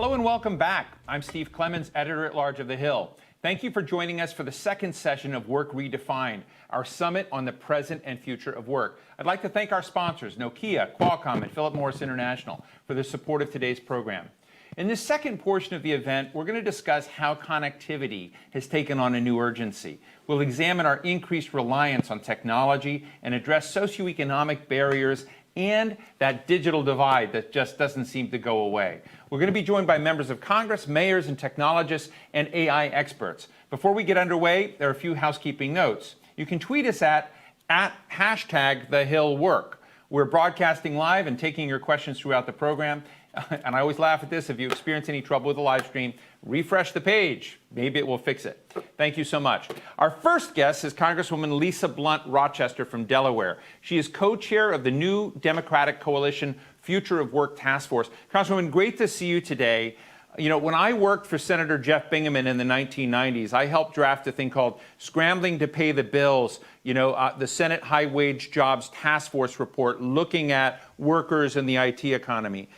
Hello and welcome back. I'm Steve Clemens, editor-at-large of The Hill. Thank you for joining us for the second session of Work Redefined, our summit on the present and future of work. I'd like to thank our sponsors, Nokia, Qualcomm, and Philip Morris International, for their support of today's program. In this second portion of the event, we're going to discuss how connectivity has taken on a new urgency. We'll examine our increased reliance on technology and address socioeconomic barriers and that digital divide that just doesn't seem to go away. We're going to be joined by members of Congress, mayors and technologists, and AI experts. Before we get underway, there are a few housekeeping notes. You can tweet us at #TheHillWork. We're broadcasting live and taking your questions throughout the program. And I always laugh at this. If you experience any trouble with the live stream, refresh the page. Maybe it will fix it. Thank you so much. Our first guest is Congresswoman Lisa Blount Rochester from Delaware. She is co-chair of the new Democratic Coalition Future of Work Task Force. Congresswoman, great to see you today. You know, when I worked for Senator Jeff Bingaman in the 1990s, I helped draft a thing called Scrambling to Pay the Bills, the Senate High Wage Jobs Task Force report looking at workers in the IT economy.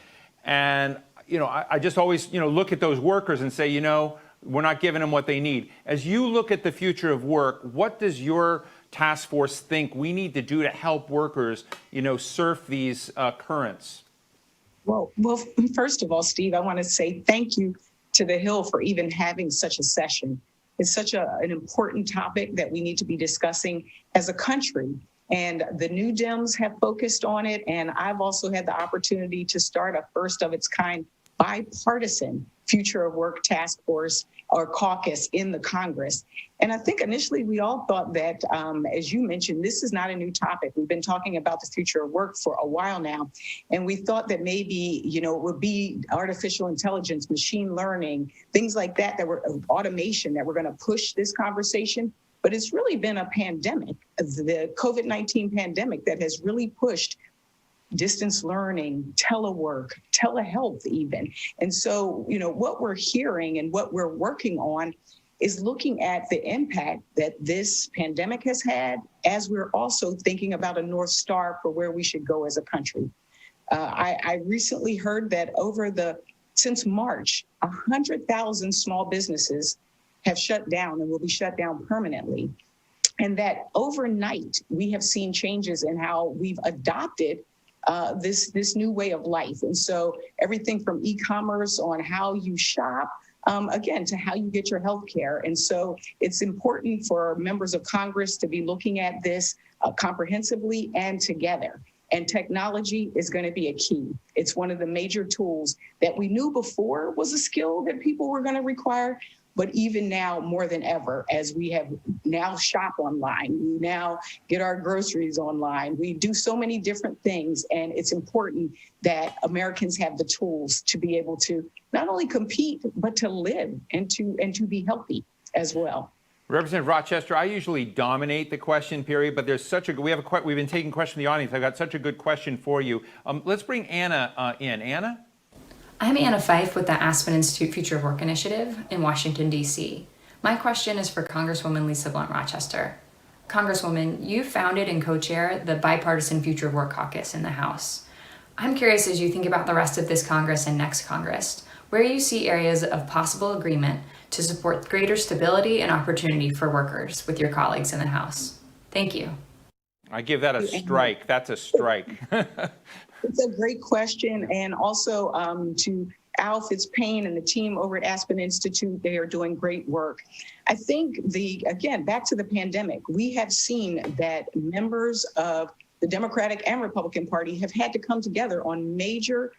And, I just always, look at those workers and say, we're not giving them what they need. As you look at the future of work, what does your task force think we need to do to help workers, surf these currents? Well, first of all, Steve, I want to say thank you to The Hill for even having such a session. It's such an important topic that we need to be discussing as a country. And the New Dems have focused on it. And I've also had the opportunity to start a first of its kind bipartisan Future of Work Task Force or caucus in the Congress. And I think initially we all thought that, as you mentioned, this is not a new topic. We've been talking about the future of work for a while now. And we thought that maybe, it would be artificial intelligence, machine learning, things like that were automation that were going to push this conversation. But it's really been a pandemic, the COVID-19 pandemic, that has really pushed distance learning, telework, telehealth even. And so, what we're hearing and what we're working on is looking at the impact that this pandemic has had, as we're also thinking about a North Star for where we should go as a country. I recently heard that since March, 100,000 small businesses have shut down and will be shut down permanently. And that overnight, we have seen changes in how we've adopted this new way of life. And so everything from e-commerce on how you shop, again, to how you get your health care. And so it's important for members of Congress to be looking at this comprehensively and together. And technology is going to be a key. It's one of the major tools that we knew before was a skill that people were going to require. But even now, more than ever, as we have now shop online, we now get our groceries online, we do so many different things. And it's important that Americans have the tools to be able to not only compete, but to live and to be healthy as well. Representative Rochester, I usually dominate the question period, but there's we've been taking questions from the audience. I've got such a good question for you. Let's bring Anna in. Anna? I'm Anna Fife with the Aspen Institute Future of Work Initiative in Washington, D.C. My question is for Congresswoman Lisa Blount Rochester. Congresswoman, you founded and co-chair the Bipartisan Future of Work Caucus in the House. I'm curious, as you think about the rest of this Congress and next Congress, where you see areas of possible agreement to support greater stability and opportunity for workers with your colleagues in the House. Thank you. I give that a strike. That's a strike. It's a great question. And also to Al Fitzpaine and the team over at Aspen Institute, they are doing great work. I think again, back to the pandemic, we have seen that members of the Democratic and Republican Party have had to come together on major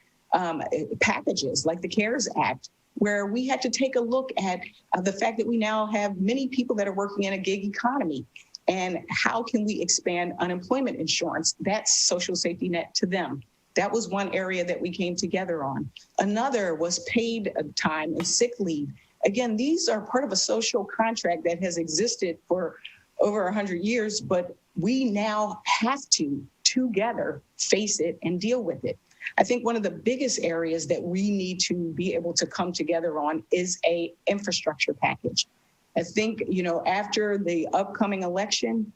packages like the CARES Act, where we had to take a look at the fact that we now have many people that are working in a gig economy. And how can we expand unemployment insurance? That's social safety net to them. That was one area that we came together on. Another was paid time and sick leave. Again, these are part of a social contract that has existed for over 100 years, but we now have to together face it and deal with it. I think one of the biggest areas that we need to be able to come together on is a infrastructure package. I think, after the upcoming election,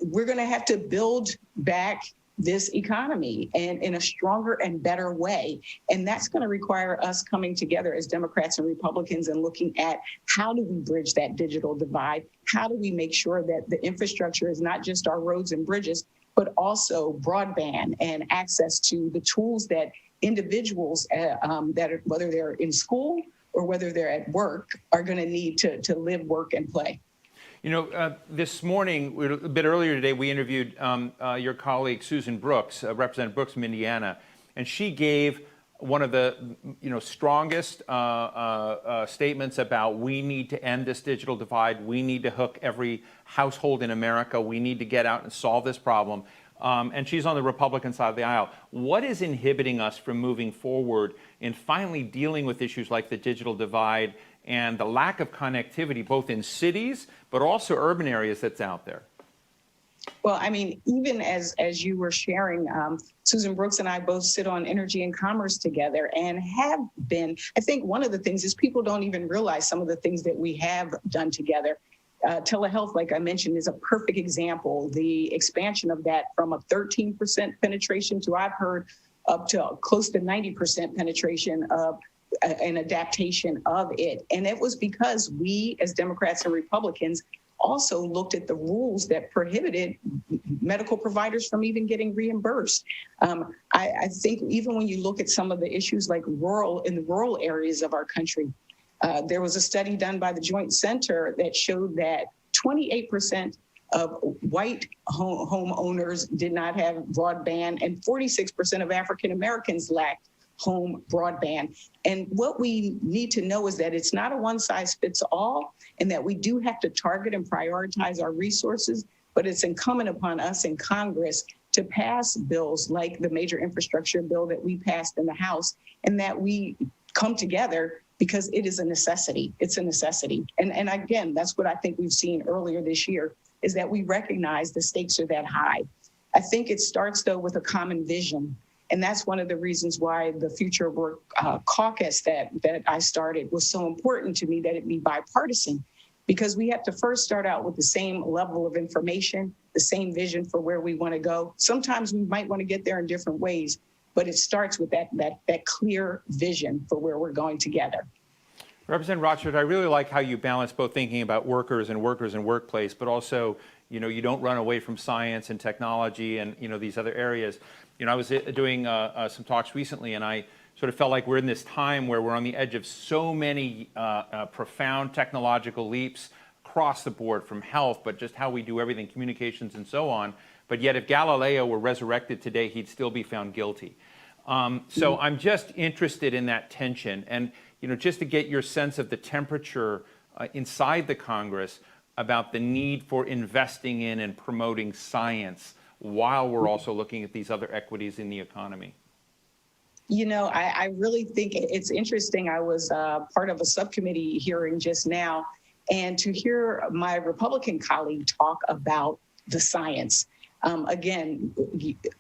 we're going to have to build back this economy and in a stronger and better way. And that's going to require us coming together as Democrats and Republicans and looking at how do we bridge that digital divide? How do we make sure that the infrastructure is not just our roads and bridges, but also broadband and access to the tools that individuals that are, whether they're in school or whether they're at work, are going to need to live, work, and play. You know, this morning, a bit earlier today, we interviewed your colleague, Susan Brooks, Representative Brooks from Indiana, and she gave one of the strongest statements about we need to end this digital divide. We need to hook every household in America. We need to get out and solve this problem. And she's on the Republican side of the aisle. What is inhibiting us from moving forward in finally dealing with issues like the digital divide and the lack of connectivity, both in cities, but also urban areas that's out there? Well, I mean, even as you were sharing, Susan Brooks and I both sit on Energy and Commerce together and have been. I think one of the things is people don't even realize some of the things that we have done together. Telehealth, like I mentioned, is a perfect example. The expansion of that from a 13% penetration to, I've heard, up to close to 90% penetration of an adaptation of it. And it was because we, as Democrats and Republicans, also looked at the rules that prohibited medical providers from even getting reimbursed. I think even when you look at some of the issues like in the rural areas of our country, there was a study done by the Joint Center that showed that 28% of white homeowners did not have broadband, and 46% of African Americans lacked home broadband. And what we need to know is that it's not a one size fits all, and that we do have to target and prioritize our resources, but it's incumbent upon us in Congress to pass bills like the major infrastructure bill that we passed in the House, and that we come together because it is a necessity. It's a necessity. And again, that's what I think we've seen earlier this year, is that we recognize the stakes are that high. I think it starts, though, with a common vision. And that's one of the reasons why the Future Work Caucus that I started was so important to me, that it be bipartisan, because we have to first start out with the same level of information, the same vision for where we want to go. Sometimes we might want to get there in different ways, but it starts with that clear vision for where we're going together. Representative Rochester, I really like how you balance both thinking about workers and workplace, but also, you don't run away from science and technology and, these other areas. I was doing some talks recently, and I sort of felt like we're in this time where we're on the edge of so many profound technological leaps across the board, from health, but just how we do everything, communications and so on. But yet if Galileo were resurrected today, he'd still be found guilty. So I'm just interested in that tension, and just to get your sense of the temperature inside the Congress about the need for investing in and promoting science while we're also looking at these other equities in the economy. I really think it's interesting. I was part of a subcommittee hearing just now, and to hear my Republican colleague talk about the science. Again,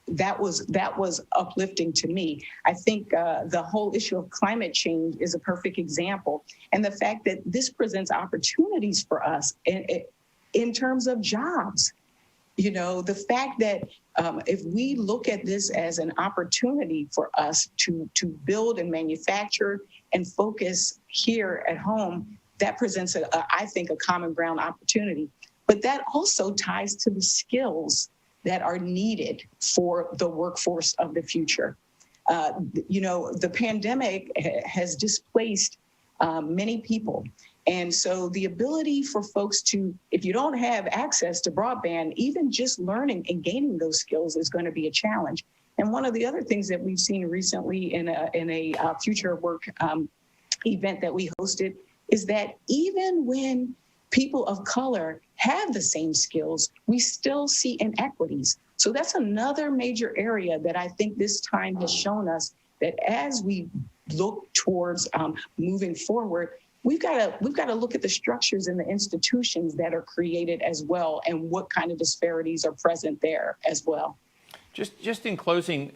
that was uplifting to me. I think the whole issue of climate change is a perfect example. And the fact that this presents opportunities for us in terms of jobs. The fact that if we look at this as an opportunity for us to build and manufacture and focus here at home, that presents, I think, a common ground opportunity. But that also ties to the skills that are needed for the workforce of the future. The pandemic has displaced many people. And so the ability for folks to, if you don't have access to broadband, even just learning and gaining those skills is going to be a challenge. And one of the other things that we've seen recently in a Future Work event that we hosted is that even when people of color have the same skills, we still see inequities. So that's another major area that I think this time has shown us that as we look towards moving forward, we've got to look at the structures and the institutions that are created as well, and what kind of disparities are present there as well. Just in closing,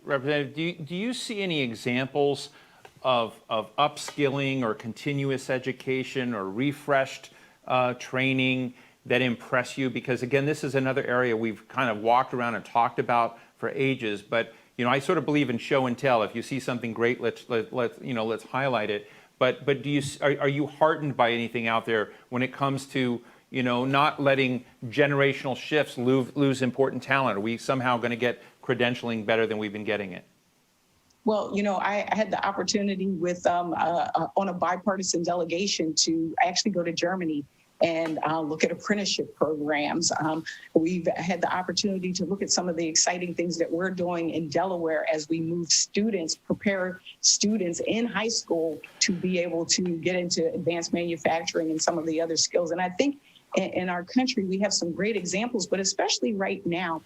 Representative, do you see any examples of upskilling or continuous education or refreshed training that impress you? Because again, this is another area we've kind of walked around and talked about for for ages. But I sort of believe in show and tell. If you see something great, let's highlight it. But are you heartened by anything out there when it comes to not letting generational shifts lose important talent? Are we somehow going to get credentialing better than we've been getting it? Well, I had the opportunity with on a bipartisan delegation to actually go to Germany and look at apprenticeship programs. We've had the opportunity to look at some of the exciting things that we're doing in Delaware as we prepare students in high school to be able to get into advanced manufacturing and some of the other skills. And I think in our country, we have some great examples, but especially right now,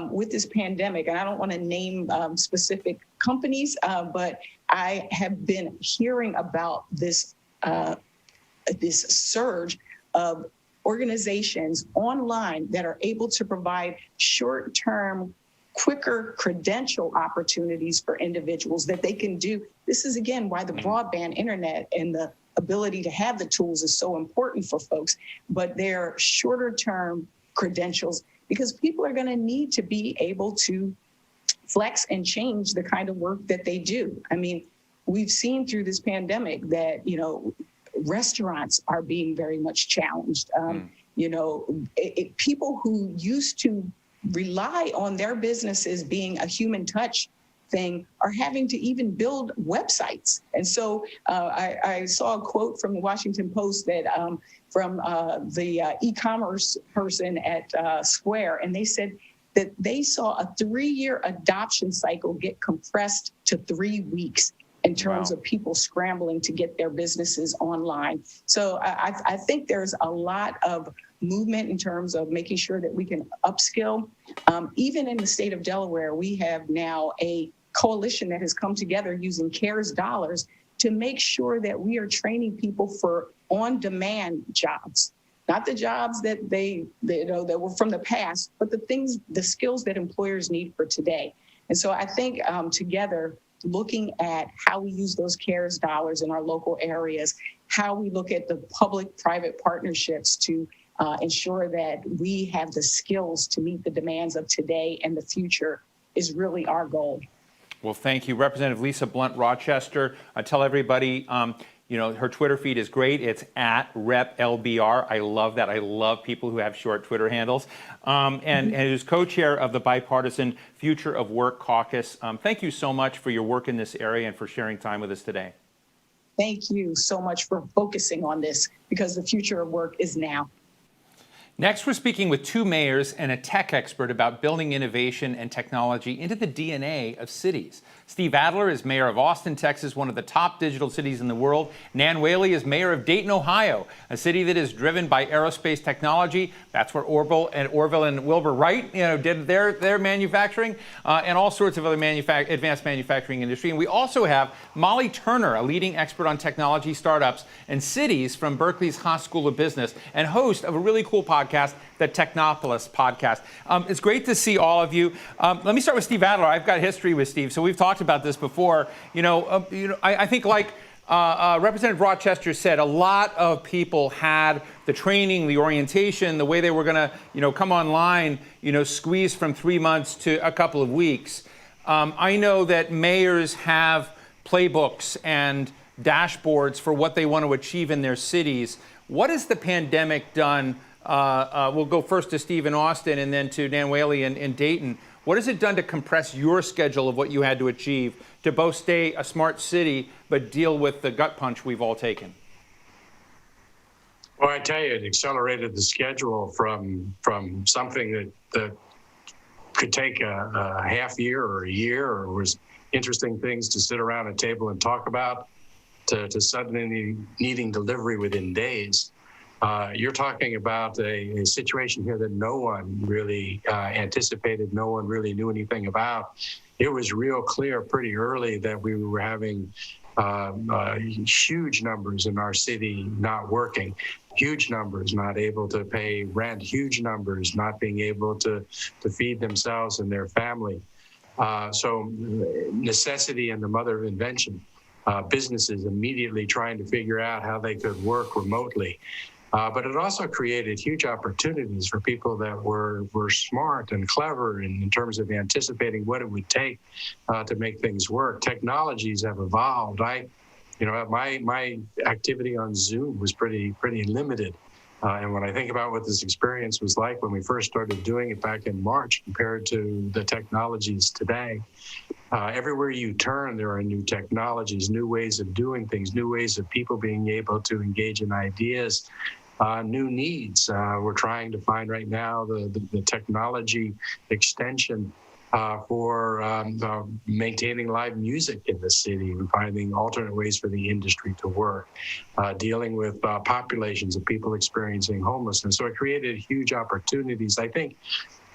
with this pandemic, and I don't want to name specific companies, but I have been hearing about this surge of organizations online that are able to provide short-term, quicker credential opportunities for individuals that they can do. This is, again, why the broadband internet and the ability to have the tools is so important for folks, but they're shorter-term credentials because people are going to need to be able to flex and change the kind of work that they do. I mean, we've seen through this pandemic that, restaurants are being very much challenged. People who used to rely on their businesses being a human touch thing are having to even build websites. And so I saw a quote from the Washington Post that from the e-commerce person at Square, and they said that they saw a 3-year adoption cycle get compressed to 3 weeks in terms of people scrambling to get their businesses online. So I think there's a lot of movement in terms of making sure that we can upskill. Even in the state of Delaware, we have now a coalition that has come together using CARES dollars to make sure that we are training people for on-demand jobs, not the jobs that that were from the past, but the skills that employers need for today. And so I think together, looking at how we use those CARES dollars in our local areas, how we look at the public-private partnerships to ensure that we have the skills to meet the demands of today and the future is really our goal. Well, thank you. Representative Lisa Blount, Rochester. Tell everybody, her Twitter feed is great. It's at RepLBR. I love that. I love people who have short Twitter handles. And is co-chair of the Bipartisan Future of Work Caucus. Thank you so much for your work in this area and for sharing time with us today. Thank you so much for focusing on this because the future of work is now. Next, we're speaking with 2 mayors and a tech expert about building innovation and technology into the DNA of cities. Steve Adler is mayor of Austin, Texas, one of the top digital cities in the world. Nan Whaley is mayor of Dayton, Ohio, a city that is driven by aerospace technology. That's where Orville and Wilbur Wright, did their manufacturing and all sorts of other advanced manufacturing industry. And we also have Molly Turner, a leading expert on technology startups and cities from Berkeley's Haas School of Business and host of a really cool podcast, the Technopolis podcast. It's great to see all of you. Let me start with Steve Adler. I've got history with Steve, so we've talked about this before. I think like Representative Rochester said, a lot of people had the training, the orientation, the way they were going to, come online, squeezed from 3 months to a couple of weeks. I know that mayors have playbooks and dashboards for what they want to achieve in their cities. What has the pandemic done? We'll go first to Steve in Austin and then to Nan Whaley in Dayton. What has it done to compress your schedule of what you had to achieve to both stay a smart city but deal with the gut punch we've all taken? Well, I tell you, it accelerated the schedule from something that could take a half year or a year or was interesting things to sit around a table and talk about to suddenly needing delivery within days. You're talking about a situation here that no one really anticipated, no one really knew anything about. It was real clear pretty early that we were having huge numbers in our city not working, huge numbers not able to pay rent, huge numbers not being able to feed themselves and their family. So necessity and the mother of invention, businesses immediately trying to figure out how they could work remotely. But it also created huge opportunities for people that were smart and clever in terms of anticipating what it would take to make things work. Technologies have evolved. My activity on Zoom was pretty limited. And when I think about what this experience was like when we first started doing it back in March compared to the technologies today, everywhere you turn, there are new technologies, new ways of doing things, new ways of people being able to engage in ideas, new needs. We're trying to find right now the technology extension for maintaining live music in the city and finding alternate ways for the industry to work, dealing with populations of people experiencing homelessness. So it created huge opportunities, I think,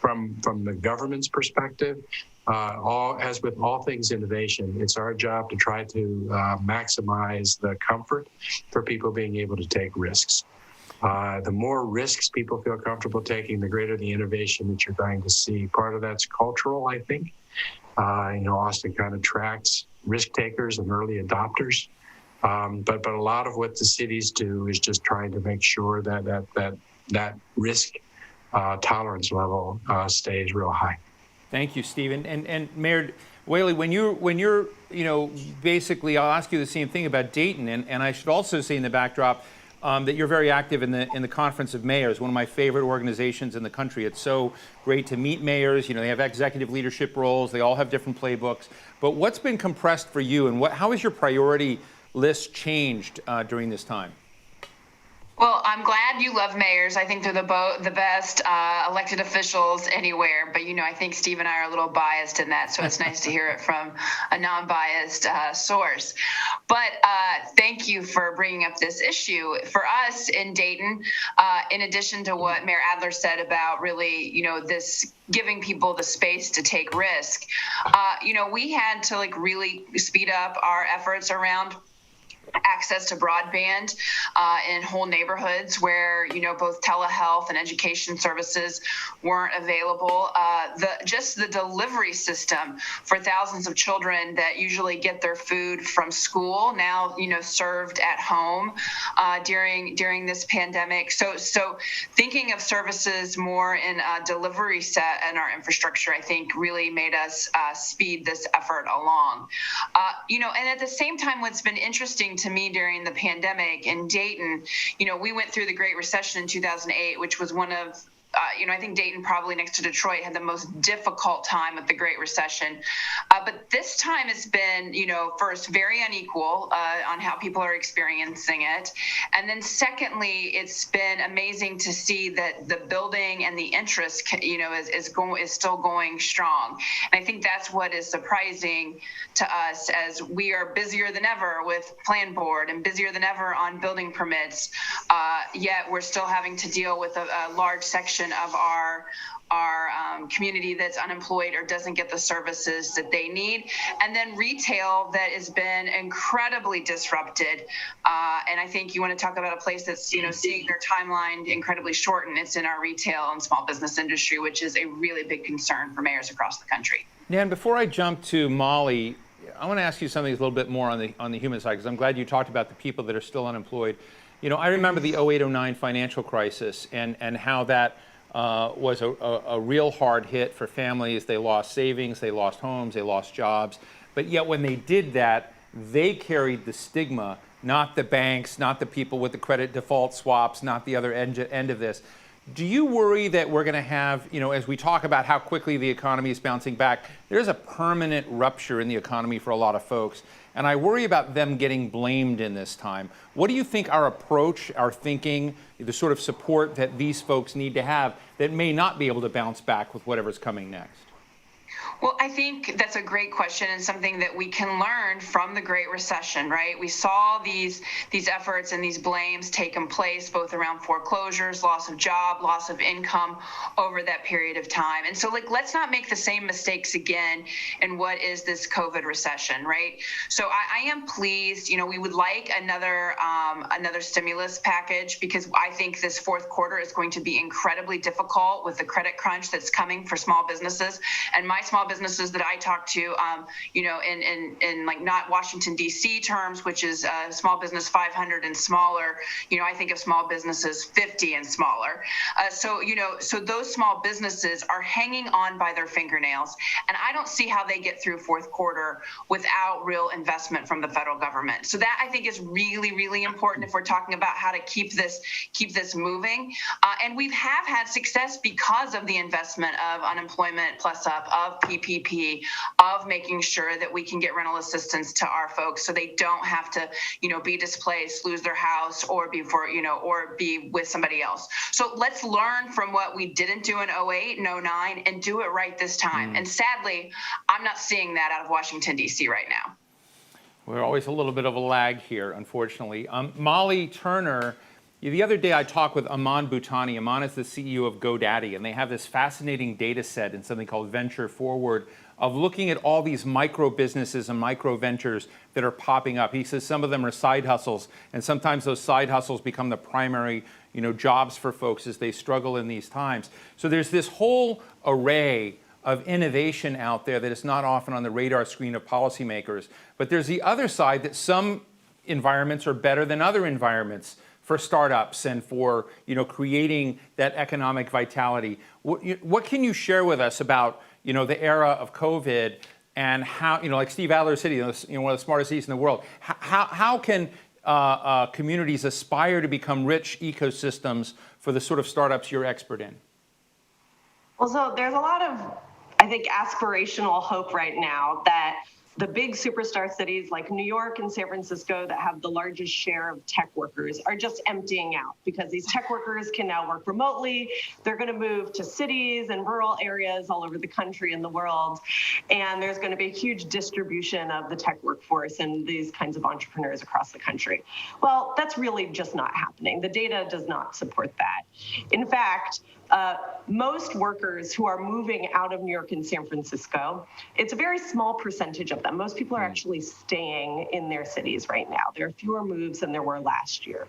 from the government's perspective. As with all things innovation, it's our job to try to maximize the comfort for people being able to take risks. The more risks people feel comfortable taking, the greater the innovation that you're going to see. Part of that's cultural, I think. Austin kind of tracks risk takers and early adopters. But a lot of what the cities do is just trying to make sure that risk tolerance level stays real high. Thank you, Stephen. And Mayor Whaley, when you're basically, I'll ask you the same thing about Dayton, and I should also say in the backdrop that you're very active in the Conference of Mayors, one of my favorite organizations in the country. It's so great to meet mayors. They have executive leadership roles. They all have different playbooks. But what's been compressed for you, and how has your priority list changed during this time? Well, I'm glad you love mayors. I think they're the best elected officials anywhere. But, I think Steve and I are a little biased in that. So it's nice to hear it from a non-biased source. But thank you for bringing up this issue. For us in Dayton, in addition to what Mayor Adler said about really, this giving people the space to take risk, we had to really speed up our efforts around access to broadband in whole neighborhoods where both telehealth and education services weren't available. The delivery system for thousands of children that usually get their food from school now served at home during this pandemic. So thinking of services more in a delivery set in our infrastructure, I think really made us speed this effort along. And at the same time, what's been interesting to me during the pandemic in Dayton, we went through the Great Recession in 2008, which was one of I think Dayton, probably next to Detroit, had the most difficult time with the Great Recession. But this time it's been, first, very unequal on how people are experiencing it. And then secondly, it's been amazing to see that the building and the interest, is still going strong. And I think that's what is surprising to us, as we are busier than ever with Plan Board and busier than ever on building permits, yet we're still having to deal with a large section of our community that's unemployed or doesn't get the services that they need. And then retail that has been incredibly disrupted. And I think you want to talk about a place that's, seeing their timeline incredibly shortened. It's in our retail and small business industry, which is a really big concern for mayors across the country. Dan, before I jump to Molly, I want to ask you something that's a little bit more on the human side, because I'm glad you talked about the people that are still unemployed. I remember the 08-09 financial crisis and how that was a real hard hit for families. They lost savings, they lost homes, they lost jobs. But yet when they did that, they carried the stigma, not the banks, not the people with the credit default swaps, not the other end of this. Do you worry that we're going to have, as we talk about how quickly the economy is bouncing back, there's a permanent rupture in the economy for a lot of folks, and I worry about them getting blamed in this time. What do you think our approach, our thinking, the sort of support that these folks need to have that may not be able to bounce back with whatever's coming next? Well, I think that's a great question, and something that we can learn from the Great Recession, right? We saw these efforts and these blames taking place both around foreclosures, loss of job, loss of income over that period of time. And so let's not make the same mistakes again in what is this COVID recession, right? So I am pleased, we would like another stimulus package, because I think this fourth quarter is going to be incredibly difficult with the credit crunch that's coming for small businesses. And my small small businesses that I talk to, in like not Washington D.C. terms, which is small business 500 and smaller. I think of small businesses 50 and smaller. So those small businesses are hanging on by their fingernails, and I don't see how they get through fourth quarter without real investment from the federal government. So that I think is really, really important if we're talking about how to keep this moving. And we have had success because of the investment of unemployment plus up, of PPP, of making sure that we can get rental assistance to our folks so they don't have to, be displaced, lose their house, or be with somebody else. So let's learn from what we didn't do in 08 and 09 and do it right this time. And sadly, I'm not seeing that out of Washington, D.C. right now. We're always a little bit of a lag here, unfortunately. Molly Turner, the other day I talked with Aman Bhutani. Aman is the CEO of GoDaddy, and they have this fascinating data set in something called Venture Forward of looking at all these micro businesses and micro ventures that are popping up. He says some of them are side hustles, and sometimes those side hustles become the primary jobs for folks as they struggle in these times. So there's this whole array of innovation out there that is not often on the radar screen of policymakers. But there's the other side that some environments are better than other environments for startups and for creating that economic vitality. What can you share with us about the era of COVID and how like Steve Adler City, one of the smartest cities in the world? How can communities aspire to become rich ecosystems for the sort of startups you're expert in? Well, so there's a lot of, I think, aspirational hope right now that the big superstar cities like New York and San Francisco that have the largest share of tech workers are just emptying out because these tech workers can now work remotely. They're going to move to cities and rural areas all over the country and the world. And there's going to be a huge distribution of the tech workforce and these kinds of entrepreneurs across the country. Well, that's really just not happening. The data does not support that. In fact, most workers who are moving out of New York and San Francisco, it's a very small percentage of them. Most people are actually staying in their cities right now. There are fewer moves than there were last year.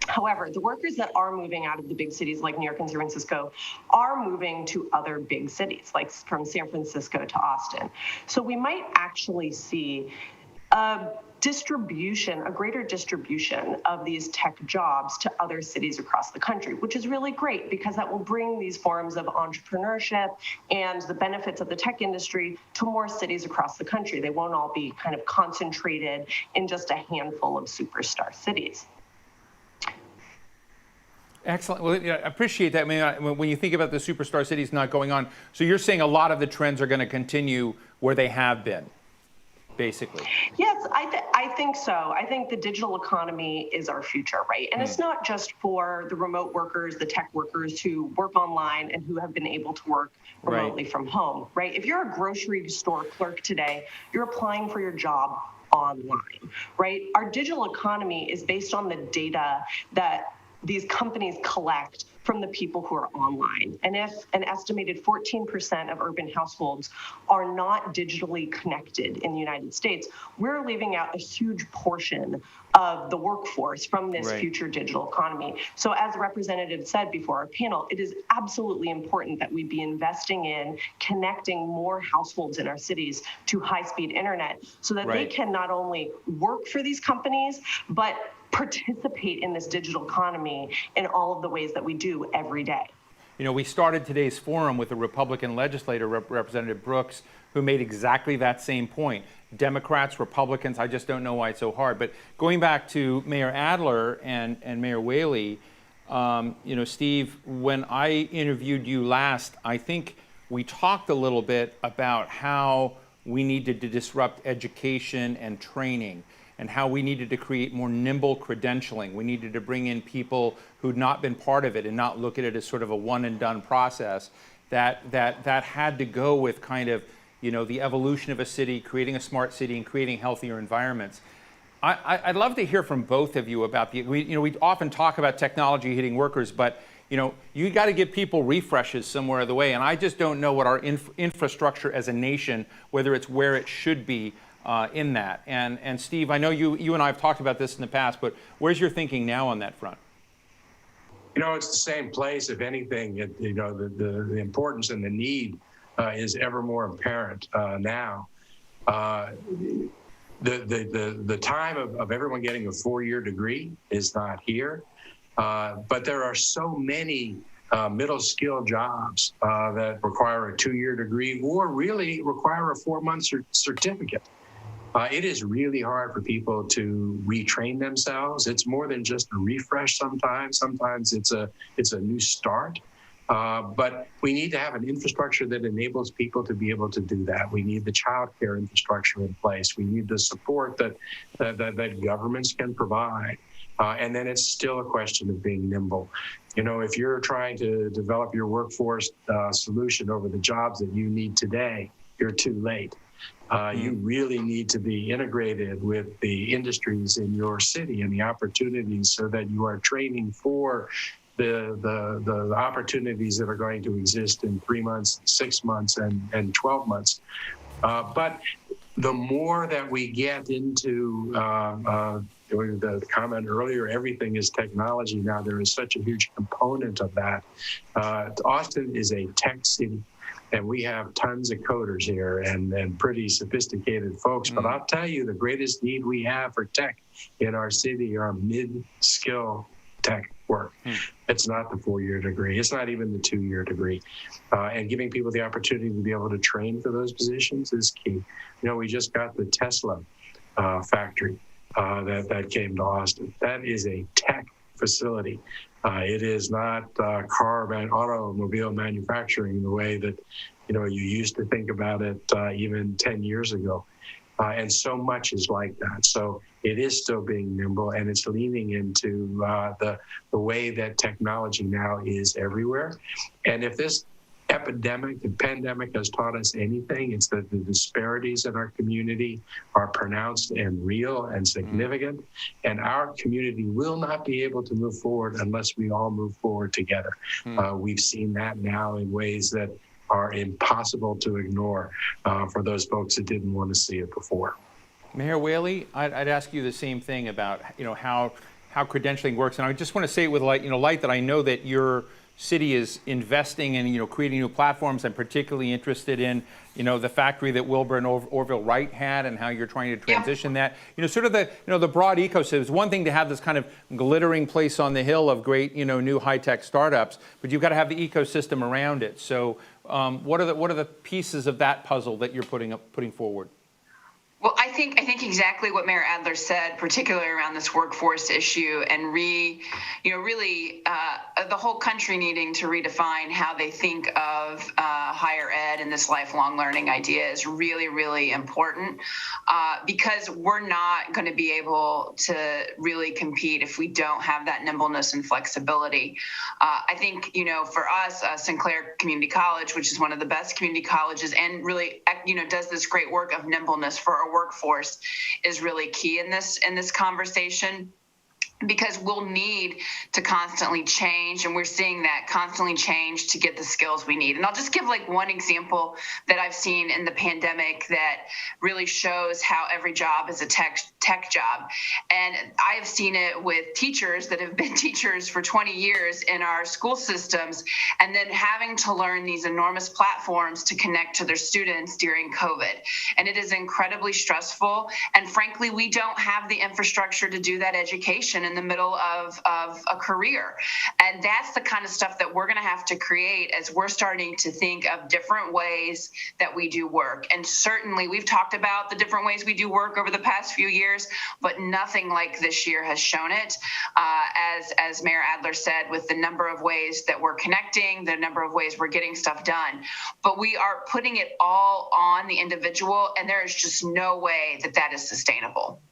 However, the workers that are moving out of the big cities like New York and San Francisco are moving to other big cities, like from San Francisco to Austin. So we might actually see a greater distribution of these tech jobs to other cities across the country, which is really great because that will bring these forms of entrepreneurship and the benefits of the tech industry to more cities across the country. They won't all be kind of concentrated in just a handful of superstar cities. Excellent. Well, I appreciate that. I mean, when you think about the superstar cities not going on, so you're saying a lot of the trends are going to continue where they have been, basically. Yes, I think so. I think the digital economy is our future, right? And it's not just for the remote workers, the tech workers who work online and who have been able to work remotely from home, right? If you're a grocery store clerk today, you're applying for your job online, right? Our digital economy is based on the data that these companies collect from the people who are online. And if an estimated 14% of urban households are not digitally connected in the United States, we're leaving out a huge portion of the workforce from this future digital economy. So as the representative said before our panel, it is absolutely important that we be investing in connecting more households in our cities to high-speed internet so that they can not only work for these companies, but participate in this digital economy in all of the ways that we do every day. We started today's forum with a Republican legislator, Representative Brooks, who made exactly that same point. Democrats, Republicans, I just don't know why it's so hard. But going back to Mayor Adler and Mayor Whaley, Steve, when I interviewed you last, I think we talked a little bit about how we needed to disrupt education and training, and how we needed to create more nimble credentialing. We needed to bring in people who'd not been part of it and not look at it as sort of a one and done process. That had to go with kind of, the evolution of a city, creating a smart city and creating healthier environments. I'd love to hear from both of you about we often talk about technology hitting workers, but you got to give people refreshes somewhere the way. And I just don't know what our infrastructure as a nation, whether it's where it should be in that. And Steve, I know you and I have talked about this in the past, but where's your thinking now on that front? It's the same place, if anything. The importance and the need is ever more apparent now. The time of everyone getting a 4-year degree is not here, but there are so many middle skill jobs that require a 2-year degree or really require a 4-month certificate. It is really hard for people to retrain themselves. It's more than just a refresh sometimes. Sometimes it's a new start. But we need to have an infrastructure that enables people to be able to do that. We need the child care infrastructure in place. We need the support that governments can provide. And then it's still a question of being nimble. You know, if you're trying to develop your workforce solution over the jobs that you need today, you're too late. You really need to be integrated with the industries in your city and the opportunities so that you are training for the opportunities that are going to exist in 3 months, 6 months, and 12 months. But the more that we get into the comment earlier, everything is technology now. There is such a huge component of that. Austin is a tech city. And we have tons of coders here and pretty sophisticated folks. But I'll tell you, the greatest need we have for tech in our city are mid-skill tech work. It's not the 4-year degree. It's not even the 2-year degree. And giving people the opportunity to be able to train for those positions is key. You know, we just got the Tesla factory that came to Austin. That is a tech facility. It is not automobile manufacturing in the way that, you know, you used to think about it even 10 years ago. And so much is like that. So it is still being nimble, and it's leaning into the way that technology now is everywhere. And if this epidemic and pandemic has taught us anything, it's that the disparities in our community are pronounced and real and significant, and our community will not be able to move forward unless we all move forward together. We've seen that now in ways that are impossible to ignore for those folks that didn't want to see it before. Mayor Whaley, I'd ask you the same thing about, you know, how credentialing works, and I just want to say it with light that I know that your city is investing in, you know, creating new platforms. I'm particularly interested in, you know, the factory that Wilbur and Orville Wright had and how you're trying to transition that. You know, sort of the, you know, the broad ecosystem. It's one thing to have this kind of glittering place on the hill of great, you know, new high-tech startups, but you've got to have the ecosystem around it. So what are the pieces of that puzzle that you're putting forward? Well, I think exactly what Mayor Adler said, particularly around this workforce issue, and really the whole country needing to redefine how they think of higher ed and this lifelong learning idea is really, really important because we're not going to be able to really compete if we don't have that nimbleness and flexibility. I think, you know, for us, Sinclair Community College, which is one of the best community colleges and really, you know, does this great work of nimbleness for our workforce, is really key in this conversation, because we'll need to constantly change, and we're seeing that constantly change to get the skills we need. And I'll just give like one example that I've seen in the pandemic that really shows how every job is a tech job. And I've seen it with teachers that have been teachers for 20 years in our school systems, and then having to learn these enormous platforms to connect to their students during COVID. And it is incredibly stressful. And frankly, we don't have the infrastructure to do that education in the middle of a career. And that's the kind of stuff that we're going to have to create as we're starting to think of different ways that we do work. And certainly we've talked about the different ways we do work over the past few years, but nothing like this year has shown it. As Mayor Adler said, with the number of ways that we're connecting, the number of ways we're getting stuff done, but we are putting it all on the individual, and there is just no way that that is sustainable.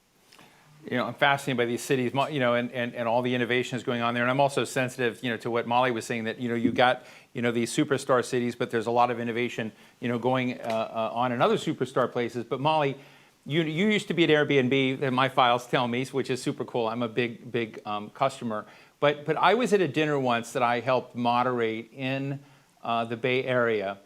You know, I'm fascinated by these cities, you know, and all the innovations going on there. And I'm also sensitive, you know, to what Molly was saying, that, you know, you got, you know, these superstar cities, but there's a lot of innovation, you know, going on in other superstar places. But Molly, you used to be at Airbnb, and my files tell me, which is super cool. I'm a big customer. But I was at a dinner once that I helped moderate in the Bay Area.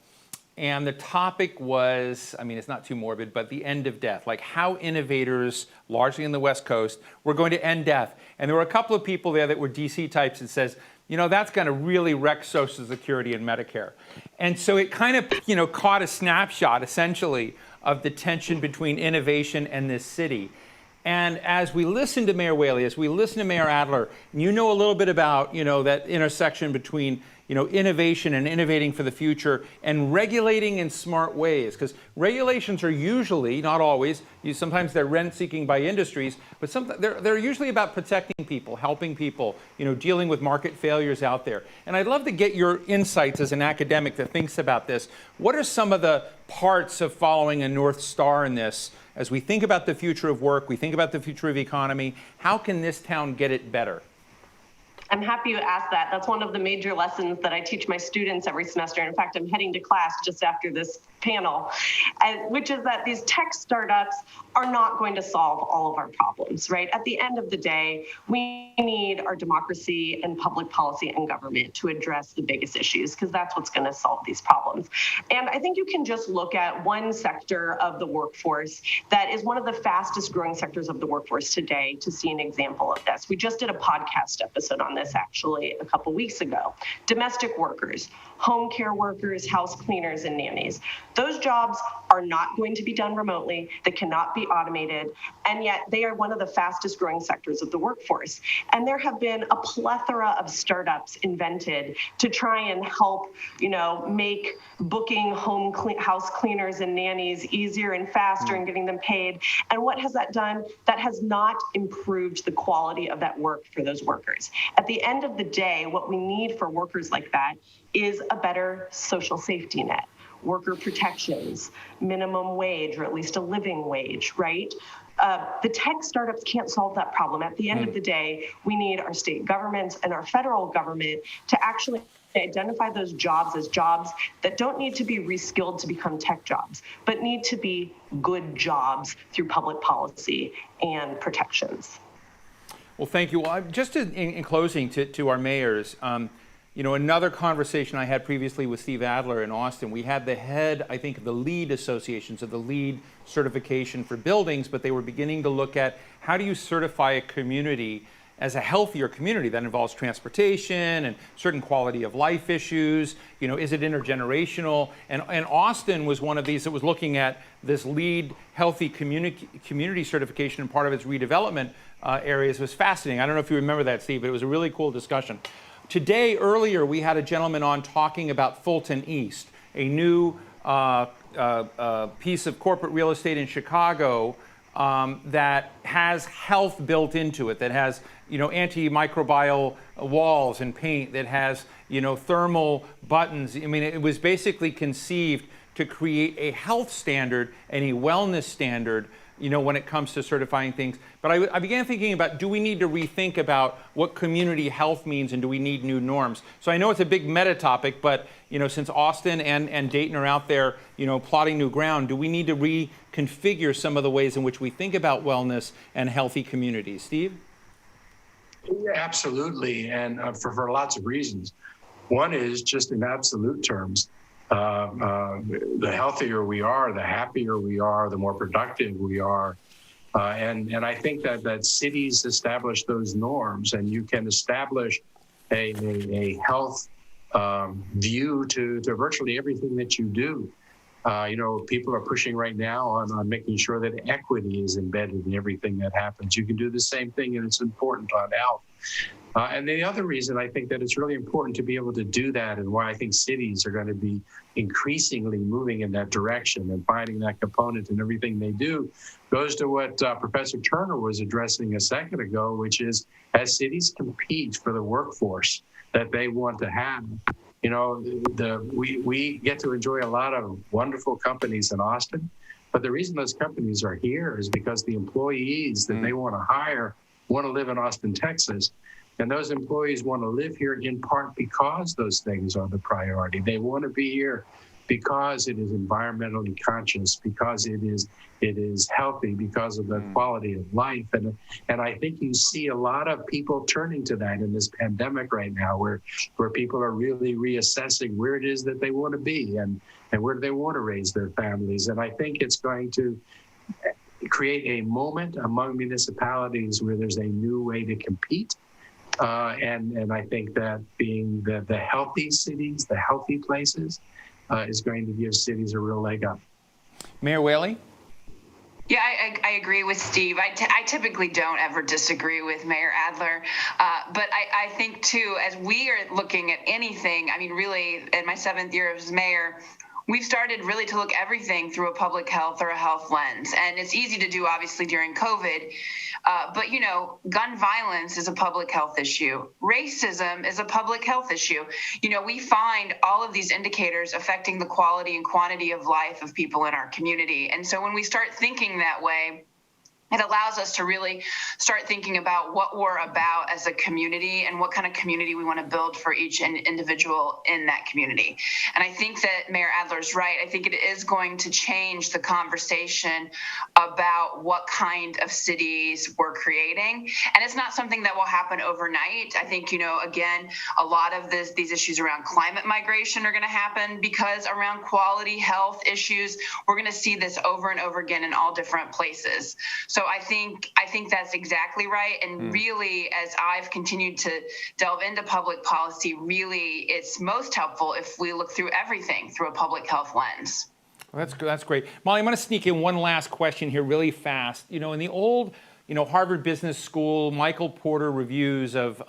And the topic was, I mean, it's not too morbid, but the end of death, like how innovators, largely in the West Coast, were going to end death. And there were a couple of people there that were DC types that says, that's going to really wreck Social Security and Medicare. And so it kind of, caught a snapshot, essentially, of the tension between innovation and this city. And as we listen to Mayor Whaley, as we listen to Mayor Adler, you know a little bit about, that intersection between, innovation and innovating for the future and regulating in smart ways. Because regulations are usually, not always, sometimes they're rent-seeking by industries, but they're usually about protecting people, helping people, dealing with market failures out there. And I'd love to get your insights as an academic that thinks about this. What are some of the parts of following a North Star in this? As we think about the future of work, we think about the future of economy, how can this town get it better? I'm happy you asked that. That's one of the major lessons that I teach my students every semester. In fact, I'm heading to class just after this panel, which is that these tech startups are not going to solve all of our problems, right? At the end of the day, we need our democracy and public policy and government to address the biggest issues, because that's what's going to solve these problems. And I think you can just look at one sector of the workforce that is one of the fastest growing sectors of the workforce today to see an example of this. We just did a podcast episode on this actually a couple weeks ago. Domestic workers, home care workers, house cleaners, and nannies. Those jobs are not going to be done remotely. They cannot be automated. And yet they are one of the fastest growing sectors of the workforce. And there have been a plethora of startups invented to try and help, make booking house cleaners and nannies easier and faster and getting them paid. And what has that done? That has not improved the quality of that work for those workers. At the end of the day, what we need for workers like that is a better social safety net, worker protections, minimum wage, or at least a living wage, right? The tech startups can't solve that problem. At the end of the day, we need our state governments and our federal government to actually identify those jobs as jobs that don't need to be reskilled to become tech jobs, but need to be good jobs through public policy and protections. Well, thank you. Well, just in closing to our mayors, another conversation I had previously with Steve Adler in Austin, we had the head, I think, of the LEED associations, of the LEED certification for buildings, but they were beginning to look at how do you certify a community as a healthier community that involves transportation and certain quality of life issues. Is it intergenerational? And Austin was one of these that was looking at this LEED healthy community certification, and part of its redevelopment areas was fascinating. I don't know if you remember that, Steve, but it was a really cool discussion. Today, earlier, we had a gentleman on talking about Fulton East, a new piece of corporate real estate in Chicago that has health built into it, that has antimicrobial walls and paint, that has thermal buttons. I mean, it was basically conceived to create a health standard and a wellness standard when it comes to certifying things. But I began thinking about, do we need to rethink about what community health means, and do we need new norms? So I know it's a big meta topic, but since Austin and Dayton are out there, plotting new ground, do we need to reconfigure some of the ways in which we think about wellness and healthy communities? Steve? Yeah, absolutely, and for lots of reasons. One is just in absolute terms. The healthier we are, the happier we are, the more productive we are. And I think that cities establish those norms, and you can establish a health view to virtually everything that you do. People are pushing right now on making sure that equity is embedded in everything that happens. You can do the same thing, and it's important on health. And the other reason I think that it's really important to be able to do that, and why I think cities are going to be increasingly moving in that direction and finding that component in everything they do, goes to what Professor Turner was addressing a second ago, which is as cities compete for the workforce that they want to have, we get to enjoy a lot of wonderful companies in Austin, but the reason those companies are here is because the employees that they want to hire want to live in Austin, Texas. And those employees want to live here in part because those things are the priority. They want to be here because it is environmentally conscious, because it is healthy, because of the quality of life. And I think you see a lot of people turning to that in this pandemic right now, where people are really reassessing where it is that they want to be and where they want to raise their families. And I think it's going to create a moment among municipalities where there's a new way to compete. And I think that being the healthy cities, the healthy places, is going to give cities a real leg up. Mayor Whaley? Yeah, I agree with Steve. I typically don't ever disagree with Mayor Adler. But I think, too, as we are looking at anything, I mean, really, in my 7th year as mayor, we've started really to look everything through a public health or a health lens. And it's easy to do, obviously, during COVID. But, gun violence is a public health issue. Racism is a public health issue. We find all of these indicators affecting the quality and quantity of life of people in our community. And so when we start thinking that way, it allows us to really start thinking about what we're about as a community and what kind of community we want to build for each individual in that community. And I think that Mayor Adler's right. I think it is going to change the conversation about what kind of cities we're creating. And it's not something that will happen overnight. I think, again, a lot of these issues around climate migration are going to happen because around quality health issues, we're going to see this over and over again in all different places. So I think that's exactly right. And really, as I've continued to delve into public policy, really it's most helpful if we look through everything through a public health lens. Well, that's great. Molly, I'm going to sneak in one last question here really fast. In the old Harvard Business School, Michael Porter reviews of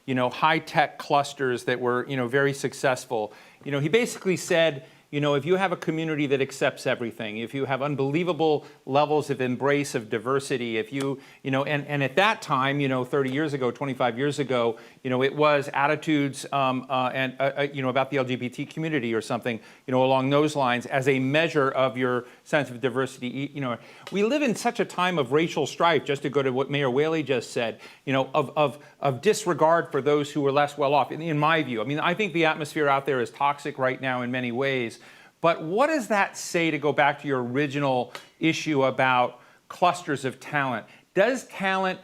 high-tech clusters that were, very successful, he basically said, if you have a community that accepts everything, if you have unbelievable levels of embrace of diversity, if you, and at that time, 30 years ago, 25 years ago, it was attitudes about the LGBT community or something, along those lines as a measure of your sense of diversity. We live in such a time of racial strife, just to go to what Mayor Whaley just said, of disregard for those who are less well off, in my view. I mean, I think the atmosphere out there is toxic right now in many ways. But what does that say, to go back to your original issue about clusters of talent? Does talent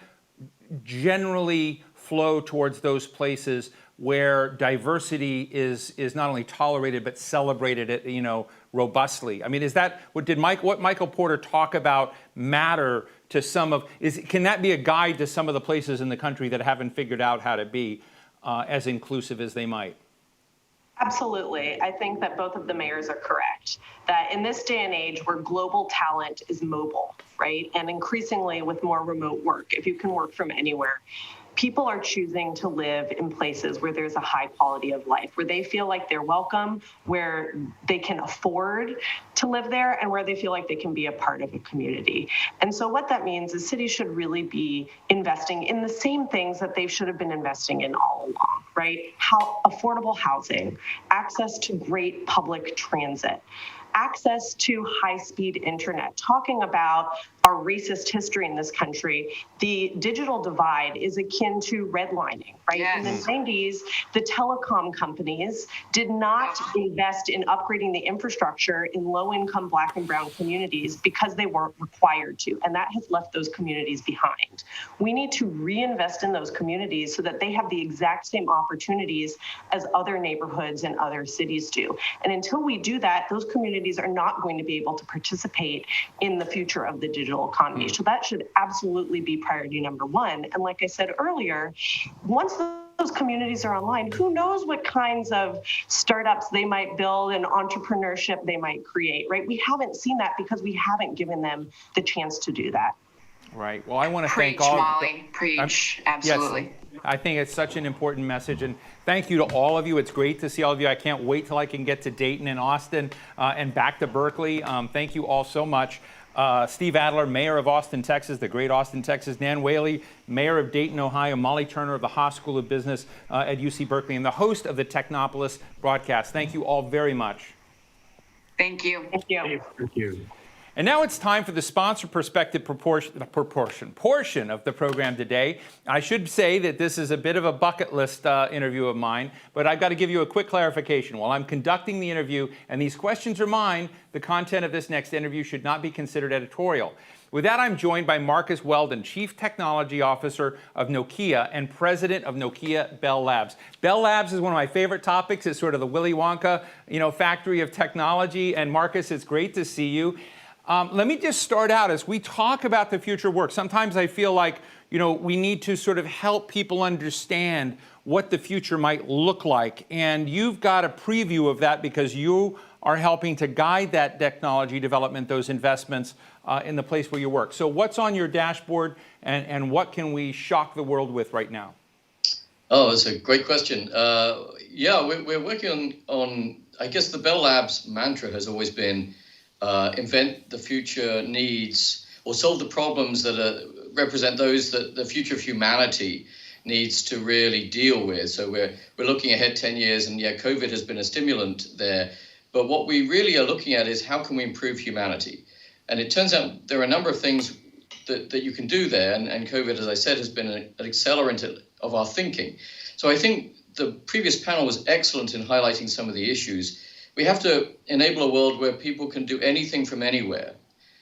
generally flow towards those places where diversity is not only tolerated but celebrated, robustly? I mean, is that what Michael Porter talk about matter to some of? Can that be a guide to some of the places in the country that haven't figured out how to be as inclusive as they might? Absolutely. I think that both of the mayors are correct, that in this day and age where global talent is mobile, right? And increasingly with more remote work, if you can work from anywhere, people are choosing to live in places where there's a high quality of life, where they feel like they're welcome, where they can afford to live there, and where they feel like they can be a part of a community. And so what that means is cities should really be investing in the same things that they should have been investing in all along, right? Affordable housing, access to great public transit, access to high-speed internet. Talking about our racist history in this country, the digital divide is akin to redlining, right? Yes. In the 90s, the telecom companies did not invest in upgrading the infrastructure in low-income Black and brown communities because they weren't required to, and that has left those communities behind. We need to reinvest in those communities so that they have the exact same opportunities as other neighborhoods and other cities do. And until we do that, those communities are not going to be able to participate in the future of the digital economy. So that should absolutely be priority number one. And like I said earlier, once those communities are online, who knows what kinds of startups they might build and entrepreneurship they might create, right? We haven't seen that because we haven't given them the chance to do that. Right. Well, I want to Preach, thank all. Molly. Preach. Absolutely. Yes, I think it's such an important message, and thank you to all of you. It's great to see all of you. I can't wait till I can get to Dayton and Austin and back to Berkeley. Thank you all so much. Steve Adler, Mayor of Austin, Texas, the great Austin, Texas. Nan Whaley, Mayor of Dayton, Ohio. Molly Turner of the Haas School of Business at UC Berkeley, and the host of the Technopolis broadcast. Thank you all very much. Thank you. Thank you. Thank you. And now it's time for the sponsor perspective portion of the program today. I should say that this is a bit of a bucket list interview of mine, but I've got to give you a quick clarification. While I'm conducting the interview and these questions are mine, the content of this next interview should not be considered editorial. With that, I'm joined by Marcus Weldon, Chief Technology Officer of Nokia and President of Nokia Bell Labs. Bell Labs is one of my favorite topics. It's sort of the Willy Wonka, factory of technology. And Marcus, it's great to see you. Let me just start out as we talk about the future of work. Sometimes I feel like, we need to sort of help people understand what the future might look like. And you've got a preview of that because you are helping to guide that technology development, those investments in the place where you work. So what's on your dashboard and what can we shock the world with right now? Oh, that's a great question. We're working on, I guess the Bell Labs mantra has always been invent the future needs or solve the problems that represent those that the future of humanity needs to really deal with. So we're looking ahead 10 years and COVID has been a stimulant there. But what we really are looking at is how can we improve humanity? And it turns out there are a number of things that you can do there. And COVID, as I said, has been an accelerant of our thinking. So I think the previous panel was excellent in highlighting some of the issues. We have to enable a world where people can do anything from anywhere.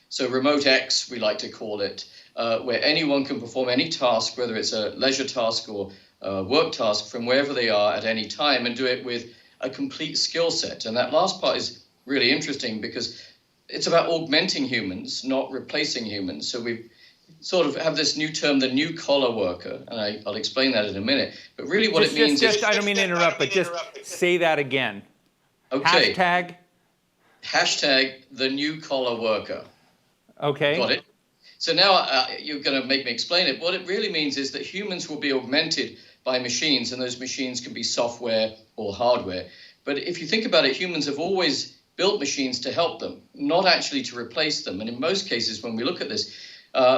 So remote X, we like to call it, where anyone can perform any task, whether it's a leisure task or a work task, from wherever they are at any time and do it with a complete skill set. And that last part is really interesting because it's about augmenting humans, not replacing humans. So we sort of have this new term, the new collar worker, and I'll explain that in a minute. But really what it means is... I don't mean to interrupt, but just say that again. Okay. Hashtag the new collar worker. Okay. Got it? So now you're going to make me explain it. What it really means is that humans will be augmented by machines, and those machines can be software or hardware. But if you think about it, humans have always built machines to help them, not actually to replace them. And in most cases, when we look at this,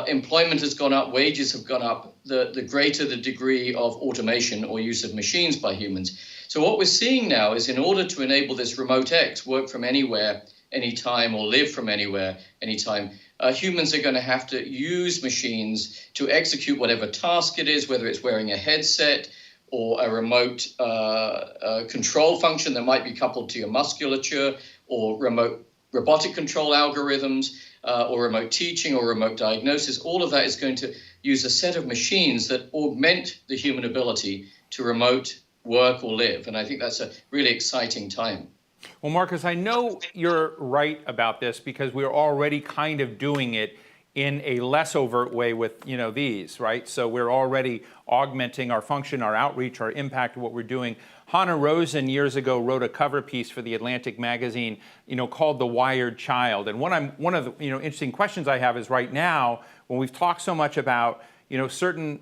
employment has gone up, wages have gone up, the greater the degree of automation or use of machines by humans. So what we're seeing now is in order to enable this remote X, work from anywhere, anytime, or live from anywhere, anytime, humans are going to have to use machines to execute whatever task it is, whether it's wearing a headset or a remote control function that might be coupled to your musculature, or remote robotic control algorithms, or remote teaching or remote diagnosis. All of that is going to use a set of machines that augment the human ability to remote work or live. And I think that's a really exciting time. Well, Marcus, I know you're right about this because we're already kind of doing it in a less overt way with, these, right? So we're already augmenting our function, our outreach, our impact, what we're doing. Hannah Rosen years ago wrote a cover piece for the Atlantic magazine, called "The Wired Child." And one of the interesting questions I have is right now when we've talked so much about certain